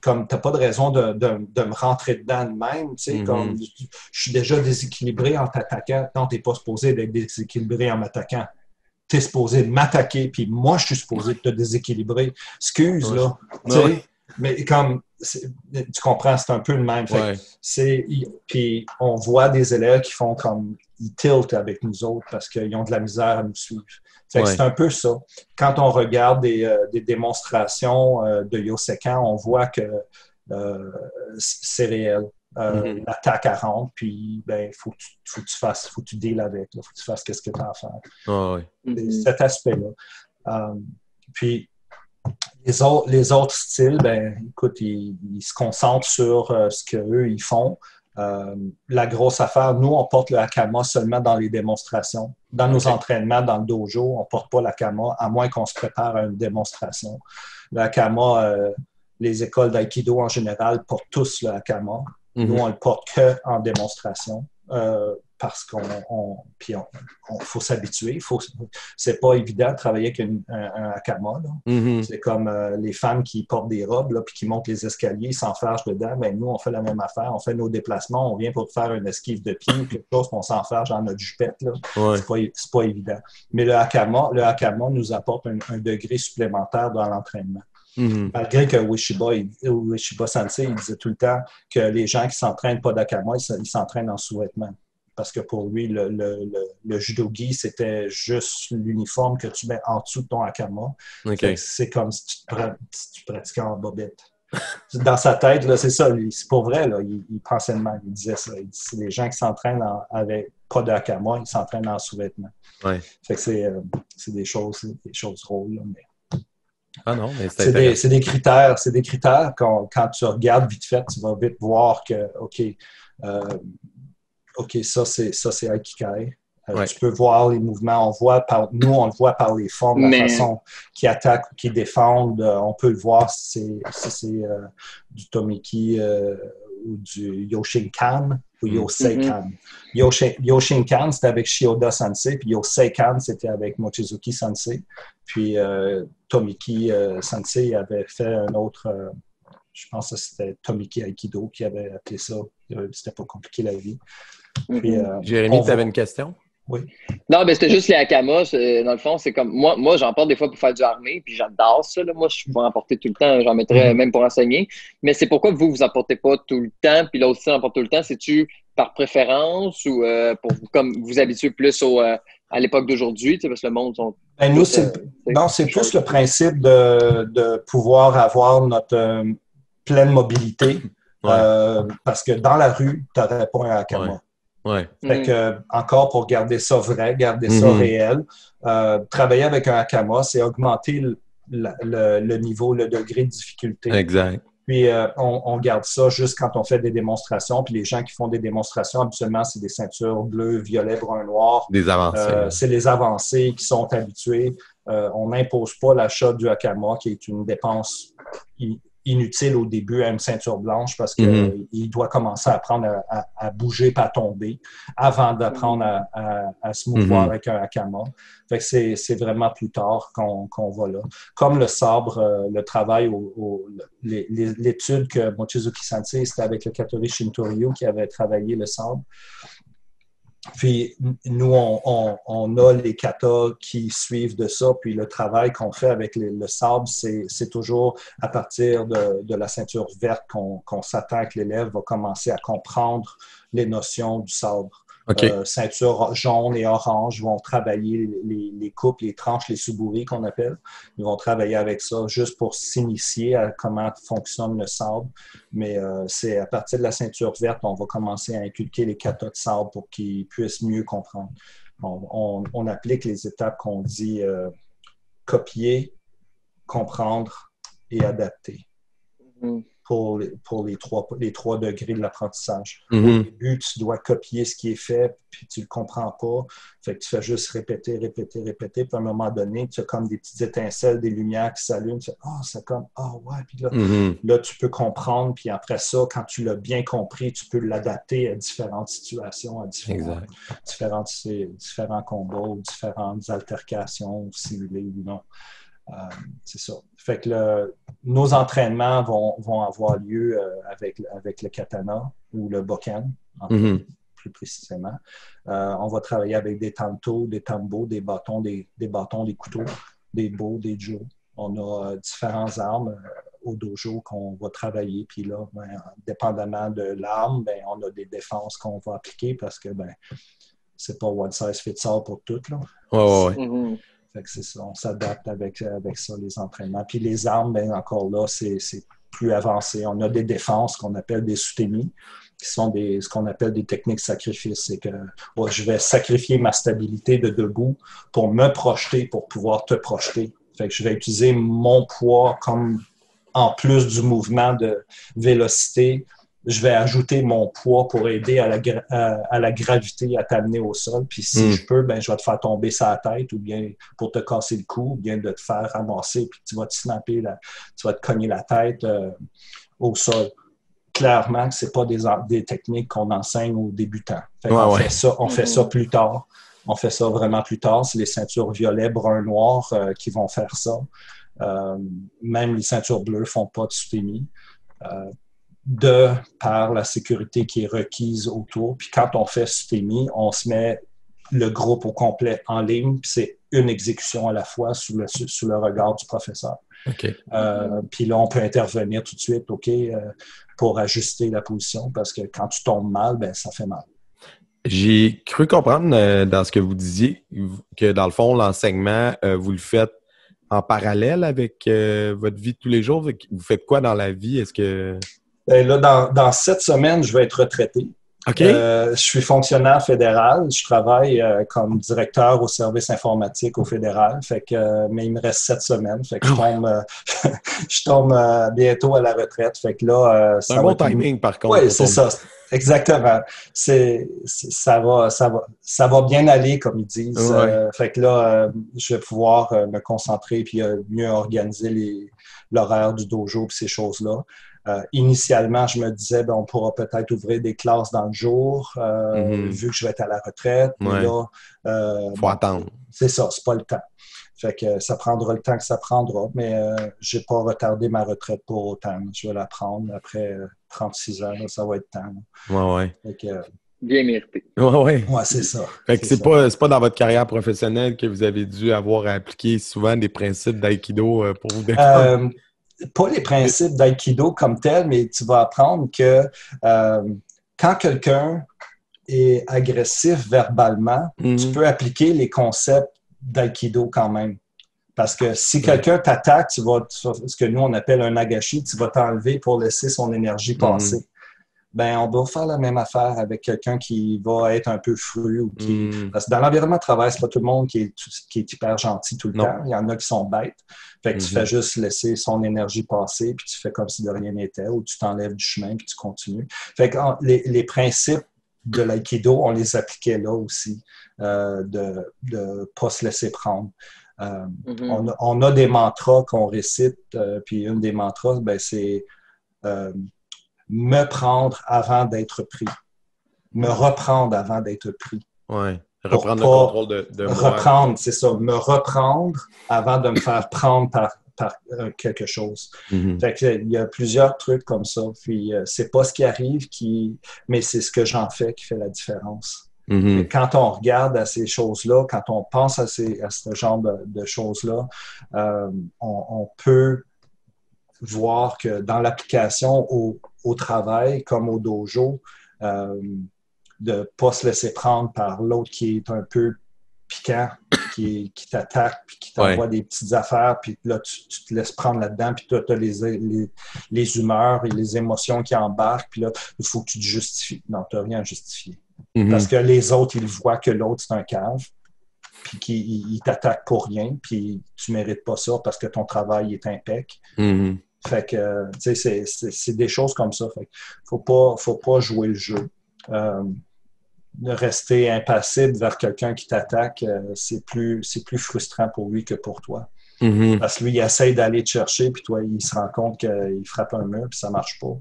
Comme t'as pas de raison de me rentrer dedans de même, tu sais, comme je suis déjà déséquilibré en t'attaquant. Non, t'es pas supposé d'être déséquilibré en m'attaquant. T'es supposé de m'attaquer, puis moi, je suis supposé de te déséquilibrer. Excuse, là. Tu sais, mais comme, tu comprends, c'est un peu le même. Puis on voit des élèves qui font comme, ils tiltent avec nous autres parce qu'ils ont de la misère à nous suivre. Fait que c'est un peu ça. Quand on regarde des démonstrations de Yosekan, on voit que c'est réel. L'attaque à rentre, puis ben, faut que tu deals avec, faut que tu fasses ce que tu as à faire. Cet aspect-là. Puis les autres styles, ben, écoute, ils se concentrent sur ce qu'eux, ils font. La grosse affaire, nous, on porte le hakama seulement dans les démonstrations. Dans nos entraînements, dans le dojo, on ne porte pas le hakama, à moins qu'on se prépare à une démonstration. Le hakama, les écoles d'aïkido en général portent tous le hakama. Nous, on le porte qu'en démonstration. Parce qu'il faut s'habituer. C'est pas évident de travailler avec un hakama. C'est comme les femmes qui portent des robes là, puis qui montent les escaliers, s'enfargent dedans. Ben, nous, on fait la même affaire. On fait nos déplacements. On vient pour faire une esquive de pied ou quelque chose, puis on s'enfarge dans notre jupette. Là. C'est pas évident. Mais le hakama nous apporte un degré supplémentaire dans l'entraînement. Malgré que Ueshiba Sensei il disait tout le temps que les gens qui s'entraînent pas d'akama, ils s'entraînent en sous-vêtements. Parce que pour lui, le judogi, c'était juste l'uniforme que tu mets en dessous de ton hakama. C'est comme si tu pratiquais en bobette. Dans sa tête, là, c'est ça. C'est pour vrai, là, il pensait de même. Il disait ça. Il dit, c'est les gens qui s'entraînent avec pas de hakama, ils s'entraînent en sous-vêtements. Fait que c'est des choses drôles. Là, mais... Ah non, mais c'est des critères quand tu regardes vite fait, tu vas vite voir que, OK, ça c'est Aikikai. Tu peux voir les mouvements. Nous, on le voit par les formes, la façon qu'ils attaquent ou qu'ils défendent. On peut le voir si c'est du Tomiki ou du Yoshinkan ou Yoseikan. Yoshinkan, c'était avec Shioda Sensei, puis Yoseikan, c'était avec Mochizuki Sensei. Puis Tomiki Sensei avait fait un autre... je pense que c'était Tomiki Aikido qui avait appelé ça. C'était pas compliqué la vie. Puis, Jérémy, tu avais une question? Oui. Non, mais c'était juste les hakamas. Dans le fond, c'est comme moi j'en porte des fois pour faire du armé, puis j'adore ça. Là. Moi, je peux en porter tout le temps. J'en mettrais même pour enseigner. Mais c'est pourquoi vous en portez pas tout le temps, puis l'autre aussi en porte tout le temps. C'est-tu par préférence ou pour vous, comme vous habituez plus à l'époque d'aujourd'hui, parce que le monde sont. Ben, nous, c'est plus le principe de pouvoir avoir notre pleine mobilité. Parce que dans la rue, tu n'aurais pas un hakama. Fait que, encore pour garder ça vrai, garder ça réel, travailler avec un hakama, c'est augmenter le niveau, le degré de difficulté. Exact. Puis on garde ça juste quand on fait des démonstrations. Puis les gens qui font des démonstrations, habituellement, c'est des ceintures bleues, violet, brun, noir. Des avancées. C'est les avancés qui sont habitués. On n'impose pas l'achat du hakama, qui est une dépense inutile au début à une ceinture blanche parce qu'il doit commencer à apprendre à bouger, pas à tomber, avant d'apprendre à se mouvoir avec un hakama. Fait que c'est vraiment plus tard qu'on va là. Comme le sabre, le travail, l'étude que Mochizuki Sensei, c'était avec le Katori Shintoryu qui avait travaillé le sabre. Puis nous, on a les katas qui suivent de ça, puis le travail qu'on fait avec le sabre, c'est toujours à partir de la ceinture verte qu'on s'attend que l'élève va commencer à comprendre les notions du sabre. Ceinture jaune et orange vont travailler les coupes, les tranches, les subouris qu'on appelle. Ils vont travailler avec ça juste pour s'initier à comment fonctionne le sable. Mais c'est à partir de la ceinture verte, on va commencer à inculquer les katas de sable pour qu'ils puissent mieux comprendre. On applique les étapes qu'on dit copier, comprendre et adapter. Pour les trois degrés de l'apprentissage. Au début, tu dois copier ce qui est fait, puis tu ne le comprends pas. Fait que tu fais juste répéter. Puis à un moment donné, tu as comme des petites étincelles, des lumières qui s'allument. Tu fais « Ah, c'est comme, ah ouais. » Puis là, tu peux comprendre. Puis après ça, quand tu l'as bien compris, tu peux l'adapter à différentes situations, à différents combats ou différentes altercations, simulées ou non. C'est ça. Fait que nos entraînements vont avoir lieu avec le katana ou le bokken, plus précisément. On va travailler avec des tantos, des tambos, des bâtons, des couteaux, des bows, des jo. On a différentes armes au dojo qu'on va travailler. Puis là, dépendamment de l'arme, on a des défenses qu'on va appliquer parce que c'est pas one size fits all pour tout. Là. Ouais. Fait que c'est ça, on s'adapte avec ça, les entraînements. Puis les armes, encore là, c'est plus avancé. On a des défenses qu'on appelle des sutemi, qui sont ce qu'on appelle des techniques sacrifices. C'est que je vais sacrifier ma stabilité de debout pour me projeter, pour pouvoir te projeter. Fait que je vais utiliser mon poids comme en plus du mouvement de vélocité. Je vais ajouter mon poids pour aider à la gravité à t'amener au sol. Puis si je peux, je vais te faire tomber sa tête ou bien pour te casser le cou ou bien de te faire ramasser puis tu vas te snapper, tu vas te cogner la tête au sol. Clairement, ce n'est pas des techniques qu'on enseigne aux débutants. On fait ça plus tard. On fait ça vraiment plus tard. C'est les ceintures violet, brun, noir qui vont faire ça. Même les ceintures bleues ne font pas de sutemi. Par la sécurité qui est requise autour. Puis quand on fait sutemi, on se met le groupe au complet en ligne, puis c'est une exécution à la fois sous le regard du professeur. Puis là, on peut intervenir tout de suite, pour ajuster la position, parce que quand tu tombes mal, ça fait mal. J'ai cru comprendre dans ce que vous disiez que dans le fond, l'enseignement, vous le faites en parallèle avec votre vie de tous les jours. Vous faites quoi dans la vie? Est-ce que... Là, dans 7 semaines, je vais être retraité. Je suis fonctionnaire fédéral. Je travaille comme directeur au service informatique au fédéral. Mais il me reste 7 semaines. Fait que je tombe bientôt à la retraite. Fait que là, c'est un bon timing, par contre. Oui, c'est ça. Exactement. Ça va bien aller, comme ils disent. Fait que là, je vais pouvoir me concentrer puis mieux organiser l'horaire du dojo et ces choses-là. Initialement, je me disais, on pourra peut-être ouvrir des classes dans le jour, vu que je vais être à la retraite. Mais là, faut attendre. C'est ça, c'est pas le temps. Fait que ça prendra le temps que ça prendra, mais j'ai pas retardé ma retraite pour autant. Je vais la prendre après 36 ans, là, ça va être temps. Fait que, bien mérité. Ouais, c'est ça. Fait que c'est pas dans votre carrière professionnelle que vous avez dû avoir à appliquer souvent des principes d'aïkido pour vous défendre? Pas les principes d'aïkido comme tel, mais tu vas apprendre que quand quelqu'un est agressif verbalement, tu peux appliquer les concepts d'aïkido quand même. Parce que si quelqu'un t'attaque, tu vas ce que nous on appelle un nagashi, tu vas t'enlever pour laisser son énergie passer. On va faire la même affaire avec quelqu'un qui va être un peu fru. Parce que dans l'environnement de travail, c'est pas tout le monde qui est hyper gentil tout le temps. Il y en a qui sont bêtes. Fait que tu fais juste laisser son énergie passer, puis tu fais comme si de rien n'était, ou tu t'enlèves du chemin, puis tu continues. Fait que les principes de l'aïkido, on les appliquait là aussi, de ne pas se laisser prendre. On a des mantras qu'on récite, puis une des mantras, c'est me prendre avant d'être pris. Me reprendre avant d'être pris. Oui, reprendre le contrôle de moi. Reprendre, c'est ça. Me reprendre avant de me faire prendre par quelque chose. Fait que, il y a plusieurs trucs comme ça. Puis, c'est pas ce qui arrive, mais c'est ce que j'en fais qui fait la différence. Et quand on regarde à ces choses-là, quand on pense à ce genre de choses-là, on peut voir que dans l'application au travail comme au dojo, de pas se laisser prendre par l'autre qui est un peu piquant, qui t'attaque, puis qui t'envoie des petites affaires, puis là, tu te laisses prendre là-dedans, puis toi, tu as les humeurs et les émotions qui embarquent, puis là, il faut que tu te justifies. Non, tu n'as rien à justifier. Parce que les autres, ils voient que l'autre, c'est un cave, puis qu'il t'attaque pour rien, puis tu ne mérites pas ça parce que ton travail est impec. Fait que, tu sais, c'est des choses comme ça. Fait que faut pas jouer le jeu. De rester impassible vers quelqu'un qui t'attaque, c'est plus frustrant pour lui que pour toi. Parce que lui, il essaie d'aller te chercher, puis toi, il se rend compte qu'il frappe un mur, puis ça marche pas.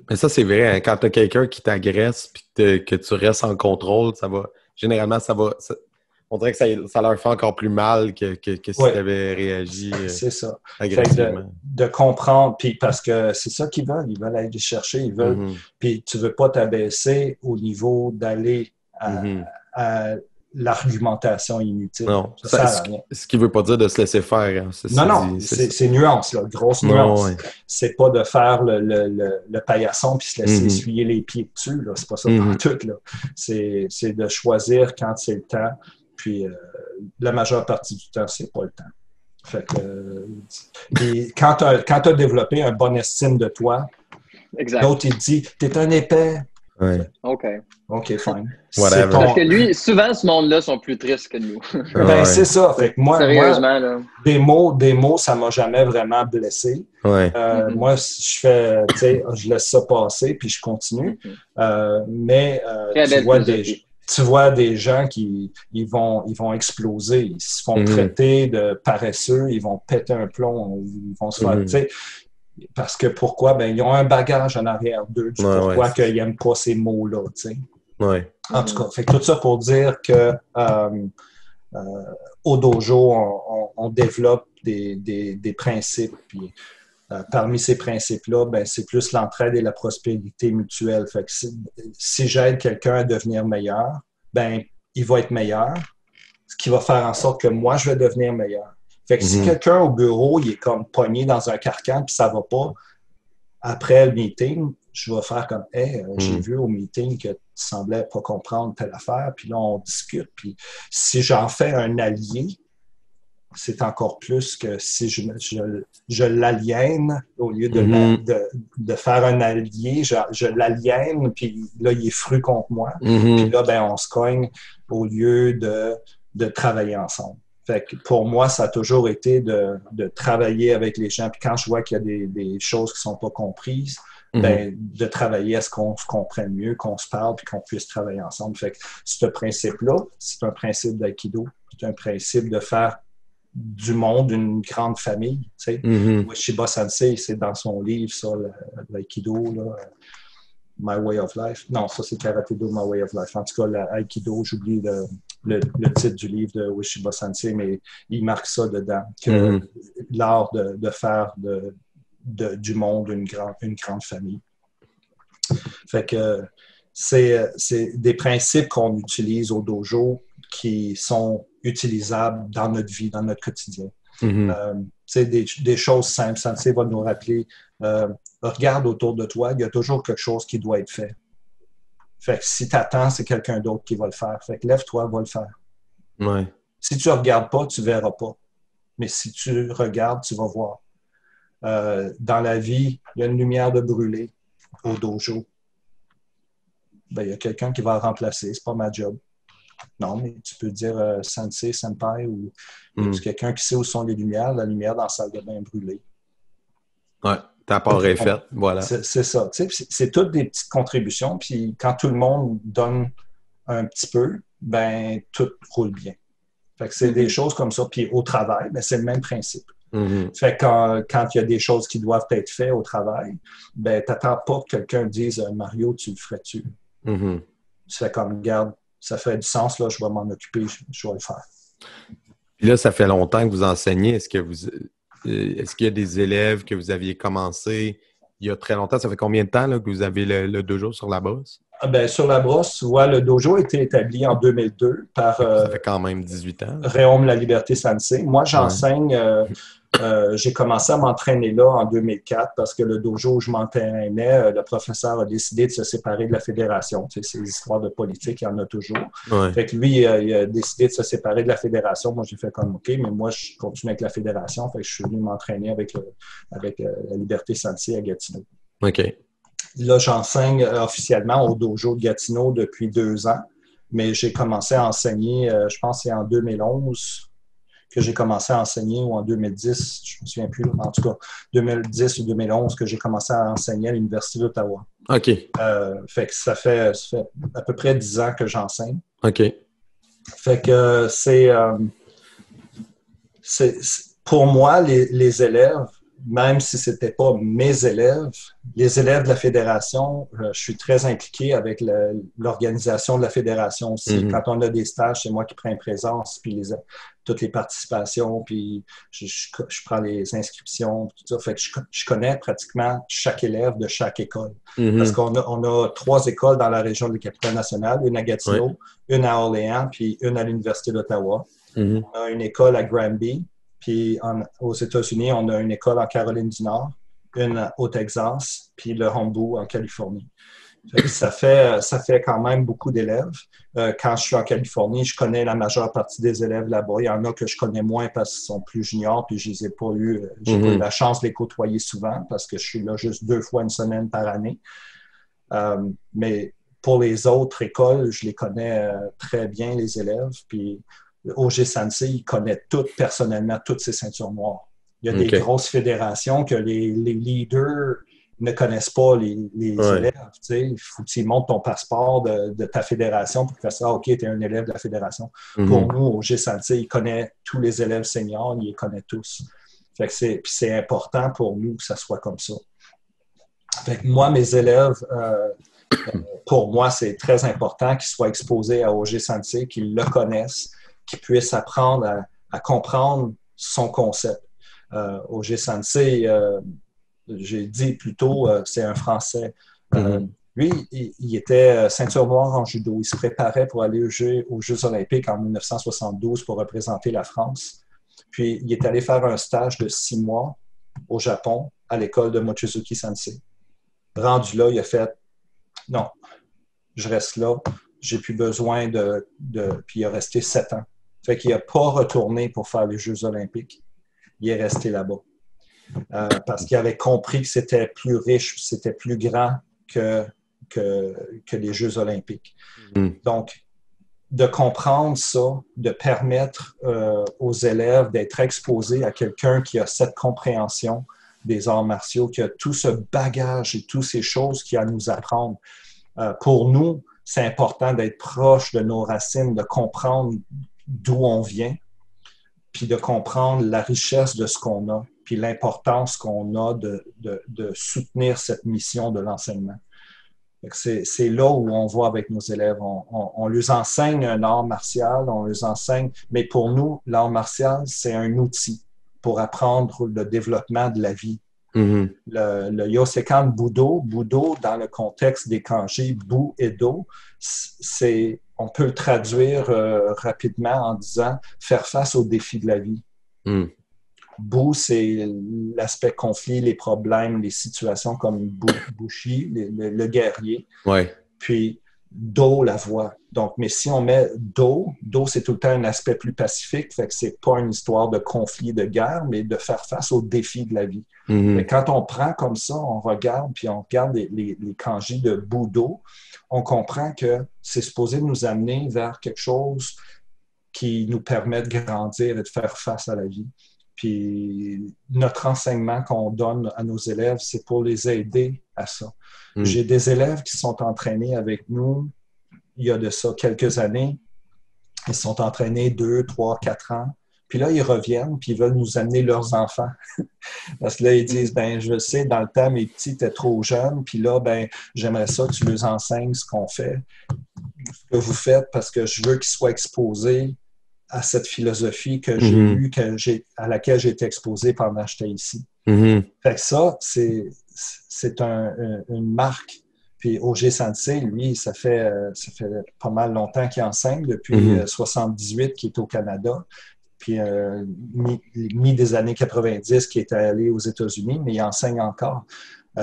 Mais ça, c'est vrai. Hein, quand tu as quelqu'un qui t'agresse, puis que tu restes en contrôle, généralement, on dirait que ça leur fait encore plus mal que si tu avais réagi c'est ça. Agressivement. De comprendre, puis parce que c'est ça qu'ils veulent. Ils veulent aller te chercher, ils veulent. Puis tu veux pas t'abaisser au niveau d'aller à l'argumentation inutile. Non, ce qui veut pas dire de se laisser faire. Hein. C'est nuance, là, grosse nuance. C'est pas de faire le paillasson puis se laisser essuyer les pieds dessus. Là. C'est pas ça pour tout. Là. C'est de choisir quand c'est le temps. Puis la majeure partie du temps, c'est pas le temps. Fait que quand tu as développé un bon estime de toi, l'autre il te dit t'es un épais. Ouais. OK, fine. Parce que lui, souvent, ce monde-là sont plus tristes que nous. C'est ça. Fait que moi, sérieusement, là. Des mots, ça m'a jamais vraiment blessé. Moi, je laisse ça passer, puis je continue. Mais tu vois des gens qui ils vont exploser. Ils se font traiter de paresseux, ils vont péter un plomb, ils vont se faire... Parce que pourquoi? Ben, ils ont un bagage en arrière d'eux du pourquoi qu'ils n'aiment pas ces mots-là. En tout cas, fait que tout ça pour dire que au dojo, on développe des principes. Puis, parmi ces principes-là, ben, c'est plus l'entraide et la prospérité mutuelle. Fait que si j'aide quelqu'un à devenir meilleur, ben, il va être meilleur, ce qui va faire en sorte que moi, je vais devenir meilleur. Fait que si quelqu'un au bureau, il est comme pogné dans un carcan puis ça va pas, après le meeting, je vais faire comme « Hey, j'ai vu au meeting que tu semblais pas comprendre telle affaire, puis là, on discute. » Puis si j'en fais un allié, c'est encore plus que si je l'aliène au lieu de faire un allié, je l'aliène, puis là, il est fru contre moi. Puis là, ben, on se cogne au lieu de travailler ensemble. Fait que pour moi, ça a toujours été de travailler avec les gens. Puis quand je vois qu'il y a des choses qui ne sont pas comprises, ben, de travailler à ce qu'on se comprenne mieux, qu'on se parle, puis qu'on puisse travailler ensemble. Fait que ce principe-là, c'est un principe d'aïkido. C'est un principe de faire du monde une grande famille. Tu sais. Ueshiba Sensei, c'est dans son livre, ça, l'aïkido, là. My Way of Life. Non, ça, c'est Karate-Do, My Way of Life. En tout cas, l'aïkido, j'oublie le titre du livre de Ueshiba Sensei, mais il marque ça dedans, que l'art de faire du monde une grande famille. Fait que c'est des principes qu'on utilise au dojo qui sont utilisables dans notre vie, dans notre quotidien. Des choses simples. Sensei va nous rappeler, regarde autour de toi, il y a toujours quelque chose qui doit être fait. Fait que si tu attends, c'est quelqu'un d'autre qui va le faire. Fait que lève-toi, va le faire. Si tu ne regardes pas, tu ne verras pas. Mais si tu regardes, tu vas voir. Dans la vie, il y a une lumière de brûler au dojo. Ben, il y a quelqu'un qui va la remplacer. C'est pas ma job. Non, mais tu peux dire sensei, senpai, ou quelqu'un qui sait où sont les lumières. La lumière dans la salle de bain brûlée. Ta part est faite, voilà. C'est ça. C'est toutes des petites contributions. Puis quand tout le monde donne un petit peu, ben tout roule bien. Fait que c'est des choses comme ça. Puis au travail, ben, c'est le même principe. Fait que quand il y a des choses qui doivent être faites au travail, ben t'attends pas que quelqu'un dise « Mario, tu le ferais-tu? » Tu fais comme « Regarde, ça fait du sens, là, je vais m'en occuper, je vais le faire. » Puis là, ça fait longtemps que vous enseignez. Est-ce qu'il y a des élèves que vous aviez commencé il y a très longtemps? Ça fait combien de temps là, que vous avez le dojo sur la brosse? Ben, sur la brosse, le dojo a été établi en 2002 par ça fait quand même 18 ans. Réaume La Liberté Sensei. Moi, j'enseigne J'ai commencé à m'entraîner là en 2004 parce que le dojo où je m'entraînais, le professeur a décidé de se séparer de la fédération. Tu sais, ces histoires de politique, il y en a toujours. Ouais. Fait que lui, il a décidé de se séparer de la fédération. Moi, j'ai fait comme OK, mais moi, je continue avec la fédération. Fait que je suis venu m'entraîner avec la Liberté Sensei à Gatineau. OK. Là, j'enseigne officiellement au dojo de Gatineau depuis 2 ans, mais j'ai commencé à enseigner, je pense que c'est en 2011 que j'ai commencé à enseigner, ou en 2010, je ne me souviens plus, en tout cas, 2010 ou 2011 que j'ai commencé à enseigner à l'Université d'Ottawa. OK. Fait que ça fait à peu près 10 ans que j'enseigne. OK. Fait que c'est pour moi, les élèves, même si ce n'était pas mes élèves, les élèves de la fédération, je suis très impliqué avec l'organisation de la fédération aussi. Mm-hmm. Quand on a des stages, c'est moi qui prends présence, puis toutes les participations, puis je prends les inscriptions, tout ça. Fait que je connais pratiquement chaque élève de chaque école. Mm-hmm. Parce qu'on a 3 écoles dans la région de la Capitale-Nationale, une à Gatineau, une à Orléans, puis une à l'Université d'Ottawa. Mm-hmm. On a une école à Granby. Puis aux États-Unis, on a une école en Caroline du Nord, une au Texas, puis le Hombu en Californie. Ça fait quand même beaucoup d'élèves. Quand je suis en Californie, je connais la majeure partie des élèves là-bas. Il y en a que je connais moins parce qu'ils sont plus juniors, puis je les ai pas eu. J'ai pas eu la chance de les côtoyer souvent parce que je suis là juste 2 fois une semaine par année. Mais pour les autres écoles, je les connais très bien, les élèves. Puis OG Sensei, il connaît personnellement toutes ces ceintures noires. Il y a des grosses fédérations que les leaders ne connaissent pas les élèves. Tu sais. Il faut que tu montres ton passeport de ta fédération pour faire ça. OK, tu es un élève de la fédération. Mm-hmm. Pour nous, OG Sensei, il connaît tous les élèves seniors, il les connaît tous. Fait que c'est important pour nous que ça soit comme ça. Fait que moi, mes élèves, pour moi, c'est très important qu'ils soient exposés à OG Sensei, qu'ils le connaissent, qu'ils puissent apprendre à comprendre son concept. OG Sensei, j'ai dit plus tôt, c'est un Français. Lui, il était ceinture noire en judo. Il se préparait pour aller aux Jeux olympiques en 1972 pour représenter la France. Puis, il est allé faire un stage de 6 mois au Japon, à l'école de Mochizuki Sensei. Rendu là, il a fait « Non, je reste là. J'ai plus besoin de... » Puis, il a resté 7 ans. Fait qu'il n'a pas retourné pour faire les Jeux olympiques. Il est resté là-bas. Parce qu'il avait compris que c'était plus riche, c'était plus grand que les Jeux olympiques. Donc, de comprendre ça, de permettre aux élèves d'être exposés à quelqu'un qui a cette compréhension des arts martiaux, qui a tout ce bagage et toutes ces choses qu'il a à nous apprendre. Pour nous, c'est important d'être proche de nos racines, de comprendre d'où on vient, puis de comprendre la richesse de ce qu'on a, puis l'importance qu'on a de soutenir cette mission de l'enseignement. C'est là où on va avec nos élèves. On leur enseigne un art martial, on leur enseigne, mais pour nous, l'art martial, c'est un outil pour apprendre le développement de la vie. Mm-hmm. Le Yosekan Budo, dans le contexte des kanji Bu et Do, on peut le traduire rapidement en disant « faire face aux défis de la vie ». Bu, c'est l'aspect conflit, les problèmes, les situations comme Bushi, le guerrier. Ouais. Puis Do, la voix. Donc, mais si on met Do, c'est tout le temps un aspect plus pacifique, fait que c'est pas une histoire de conflit, de guerre, mais de faire face aux défis de la vie. Mm-hmm. Mais quand on prend comme ça, on regarde, puis on regarde les kanji de Budo, on comprend que c'est supposé nous amener vers quelque chose qui nous permet de grandir et de faire face à la vie. Puis notre enseignement qu'on donne à nos élèves, c'est pour les aider à ça. J'ai des élèves qui sont entraînés avec nous il y a de ça quelques années. Ils sont entraînés 2, 3, 4 ans. Puis là, ils reviennent, puis ils veulent nous amener leurs enfants. Parce que là, ils disent, ben je sais, dans le temps, mes petits étaient trop jeunes, puis là, ben j'aimerais ça que tu leur enseignes ce qu'on fait, ce que vous faites, parce que je veux qu'ils soient exposés à cette philosophie que j'ai eue, à laquelle j'ai été exposé pendant que j'étais ici. Fait que ça, c'est une marque. Puis OG Sensei, lui, ça fait pas mal longtemps qu'il enseigne, depuis 78 qu'il est au Canada. puis mi des années 90 qui est allé aux États-Unis, mais il enseigne encore.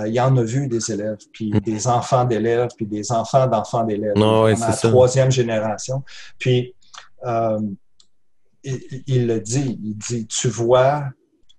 Il en a vu des élèves, puis des enfants d'élèves, puis des enfants d'enfants d'élèves. Non, ouais, on a la troisième génération. Puis, il le dit, il dit, tu vois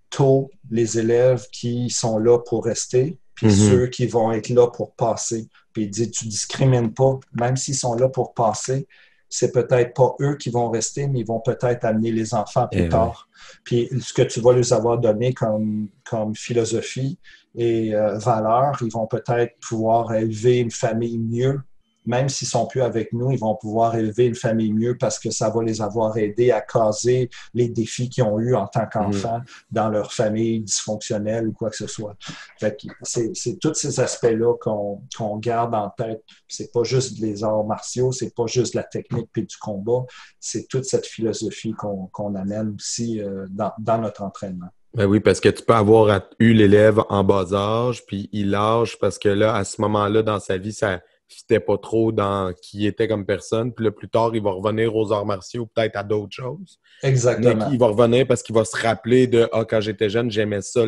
tôt les élèves qui sont là pour rester, puis ceux qui vont être là pour passer. Puis il dit, tu discrimines pas, même s'ils sont là pour passer, c'est peut-être pas eux qui vont rester, mais ils vont peut-être amener les enfants plus tard. Puis ce que tu vas leur avoir donné comme philosophie et valeurs, ils vont peut-être pouvoir élever une famille mieux. Même s'ils ne sont plus avec nous, ils vont pouvoir élever une famille mieux parce que ça va les avoir aidés à caser les défis qu'ils ont eus en tant qu'enfants dans leur famille dysfonctionnelle ou quoi que ce soit. Fait que c'est tous ces aspects-là qu'on garde en tête. C'est pas juste les arts martiaux, c'est pas juste la technique puis du combat, c'est toute cette philosophie qu'on amène aussi dans notre entraînement. Ben oui, parce que tu peux avoir eu l'élève en bas âge, puis il lâche parce que là, à ce moment-là, dans sa vie, ça fitait pas trop dans qui il était comme personne. Puis là, plus tard, il va revenir aux arts martiaux, peut-être à d'autres choses. Exactement. Mais il va revenir parce qu'il va se rappeler de « Ah, quand j'étais jeune, j'aimais ça,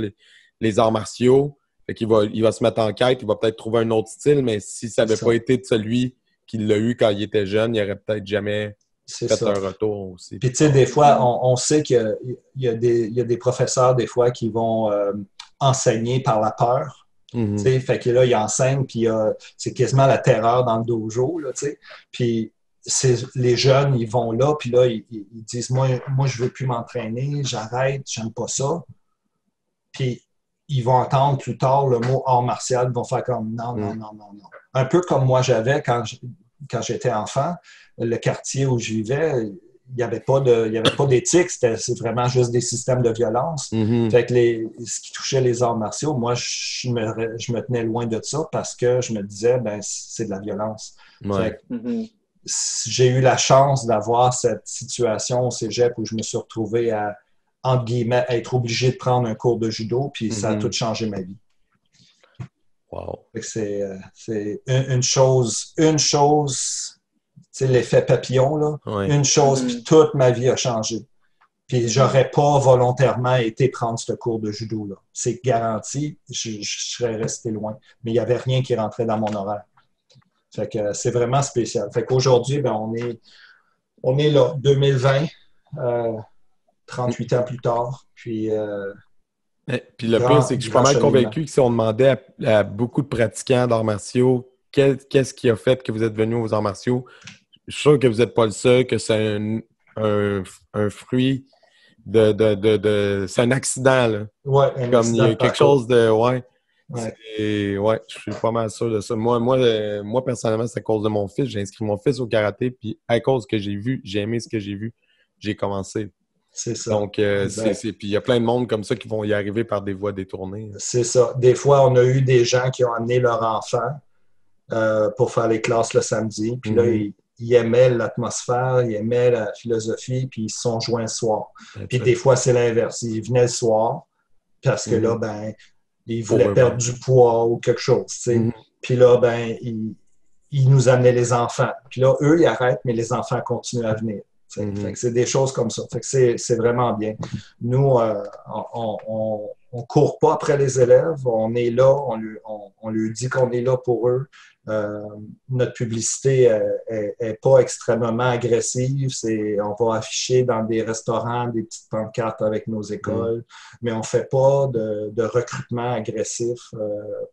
les arts martiaux. » Fait qu'il va se mettre en quête, il va peut-être trouver un autre style, mais si ça n'avait pas été de celui qui l'a eu quand il était jeune, il n'aurait peut-être jamais fait un retour aussi. Puis tu sais, des fois, on sait qu'il y a des professeurs, des fois, qui vont enseigner par la peur. Fait que là, il enseigne, puis c'est quasiment la terreur dans le dojo, là, puis les jeunes, ils vont là, puis là, ils disent, moi, je veux plus m'entraîner, j'arrête, j'aime pas ça. Puis ils vont entendre plus tard le mot art martial, ils vont faire comme non. Un peu comme moi j'avais quand j'étais enfant, le quartier où je vivais, il n'y avait pas d'éthique, c'est vraiment juste des systèmes de violence. Fait que ce qui touchait les arts martiaux, moi, je me tenais loin de ça parce que je me disais, ben c'est de la violence. Fait que, j'ai eu la chance d'avoir cette situation au cégep où je me suis retrouvé à, entre guillemets, être obligé de prendre un cours de judo, puis ça a tout changé ma vie. Wow. C'est une chose, l'effet papillon, là. Une chose, puis toute ma vie a changé. Puis j'aurais pas volontairement été prendre ce cours de judo, là. C'est garanti, je serais resté loin. Mais il n'y avait rien qui rentrait dans mon horaire. Fait que c'est vraiment spécial. Fait qu'aujourd'hui, ben, on est là, 2020, 38 ans plus tard. Puis le pire, c'est que je suis pas mal convaincu que si on demandait à beaucoup de pratiquants d'arts martiaux qu'est-ce qui a fait que vous êtes venus aux arts martiaux, je suis sûr que vous n'êtes pas le seul, que c'est un fruit c'est un accident, là. Ouais, comme il y a quelque chose de... je suis pas mal sûr de ça. Moi personnellement, c'est à cause de mon fils. J'ai inscrit mon fils au karaté, puis à cause que j'ai aimé ce que j'ai vu, j'ai commencé. C'est ça. Donc, puis il y a plein de monde comme ça qui vont y arriver par des voies détournées. C'est ça. Des fois, on a eu des gens qui ont amené leur enfant pour faire les classes le samedi. Puis là, ils aimaient l'atmosphère, ils aimaient la philosophie, puis ils se sont joints le soir. Puis des fois, c'est l'inverse. Ils venaient le soir parce que là, ben, ils voulaient perdre du poids ou quelque chose. Puis là, ben, ils nous amenaient les enfants. Puis là, eux, ils arrêtent, mais les enfants continuent à venir. Fait que c'est des choses comme ça. Fait que c'est vraiment bien. Nous, on court pas après les élèves. On est là. On lui dit qu'on est là pour eux. Notre publicité est pas extrêmement agressive. On va afficher dans des restaurants des petites pancartes avec nos écoles, mais on fait pas de recrutement agressif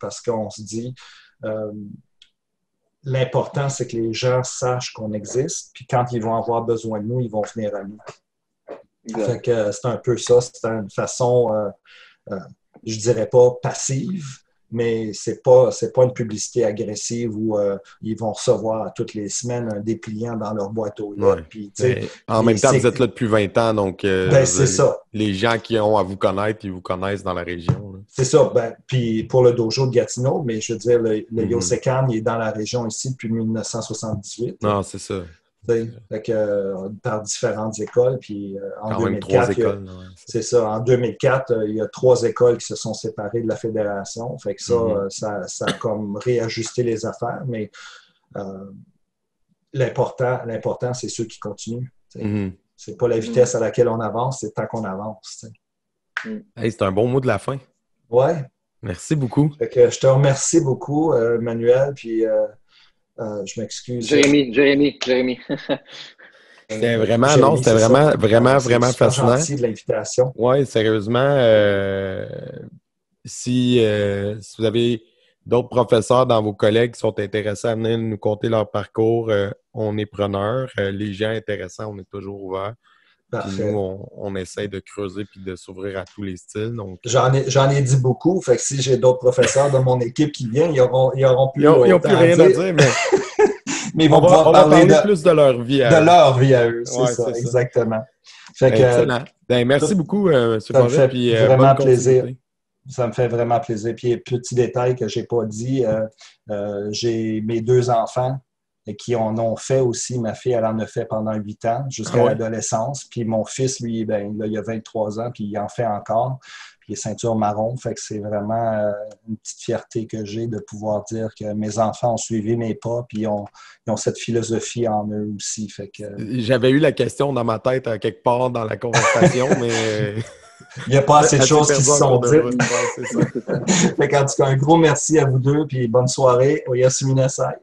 parce qu'on se dit l'important, c'est que les gens sachent qu'on existe, puis quand ils vont avoir besoin de nous, ils vont venir à nous. Fait que c'est un peu ça. C'est une façon, je dirais pas passive, mais c'est pas une publicité agressive où ils vont recevoir toutes les semaines un dépliant dans leur boîte aux lettres. Puis, en même temps, vous êtes là depuis 20 ans, donc c'est ça. Les gens qui ont à vous connaître, ils vous connaissent dans la région. Là. C'est ça. Puis pour le dojo de Gatineau, mais je veux dire, le Yosekan, il est dans la région ici depuis 1978. Non, c'est ça. Fait que, par différentes écoles. Puis en 2004, c'est ça. En 2004, il y a 3 écoles qui se sont séparées de la fédération. Fait que ça a comme réajusté les affaires. Mais l'important, c'est ceux qui continuent. C'est pas la vitesse à laquelle on avance, c'est tant qu'on avance. Hey, c'est un bon mot de la fin. Ouais. Merci beaucoup. Fait que je te remercie beaucoup, Manuel, puis je m'excuse. Jérémy. C'était vraiment, vraiment fascinant. Merci de l'invitation. Oui, sérieusement, si vous avez d'autres professeurs dans vos collègues qui sont intéressés à venir nous conter leur parcours, on est preneurs. Les gens intéressants, on est toujours ouverts. Puis nous, on essaie de creuser puis de s'ouvrir à tous les styles. Donc, j'en ai dit beaucoup. Fait que si j'ai d'autres professeurs de mon équipe qui viennent, ils auront plus rien à dire, mais mais ils vont pouvoir parler plus de leur vie à eux. De leur vie à eux, c'est ça, exactement. Fait que, excellent. Merci beaucoup, M. Forget. Puis vraiment plaisir. Ça me fait vraiment plaisir. Puis, petit détail que je n'ai pas dit, j'ai mes 2 enfants qui en ont fait aussi. Ma fille, elle en a fait pendant 8 ans, jusqu'à l'adolescence. Puis mon fils, lui, là, il a 23 ans, puis il en fait encore. Puis il est ceinture marron. Fait que c'est vraiment une petite fierté que j'ai de pouvoir dire que mes enfants ont suivi mes pas, puis ils ont cette philosophie en eux aussi. Fait que... J'avais eu la question dans ma tête à quelque part dans la conversation, mais... Il n'y a pas assez de choses qui se sont dites. Fait qu'en tout cas, un gros merci à vous deux, puis bonne soirée au Yasumina Sai.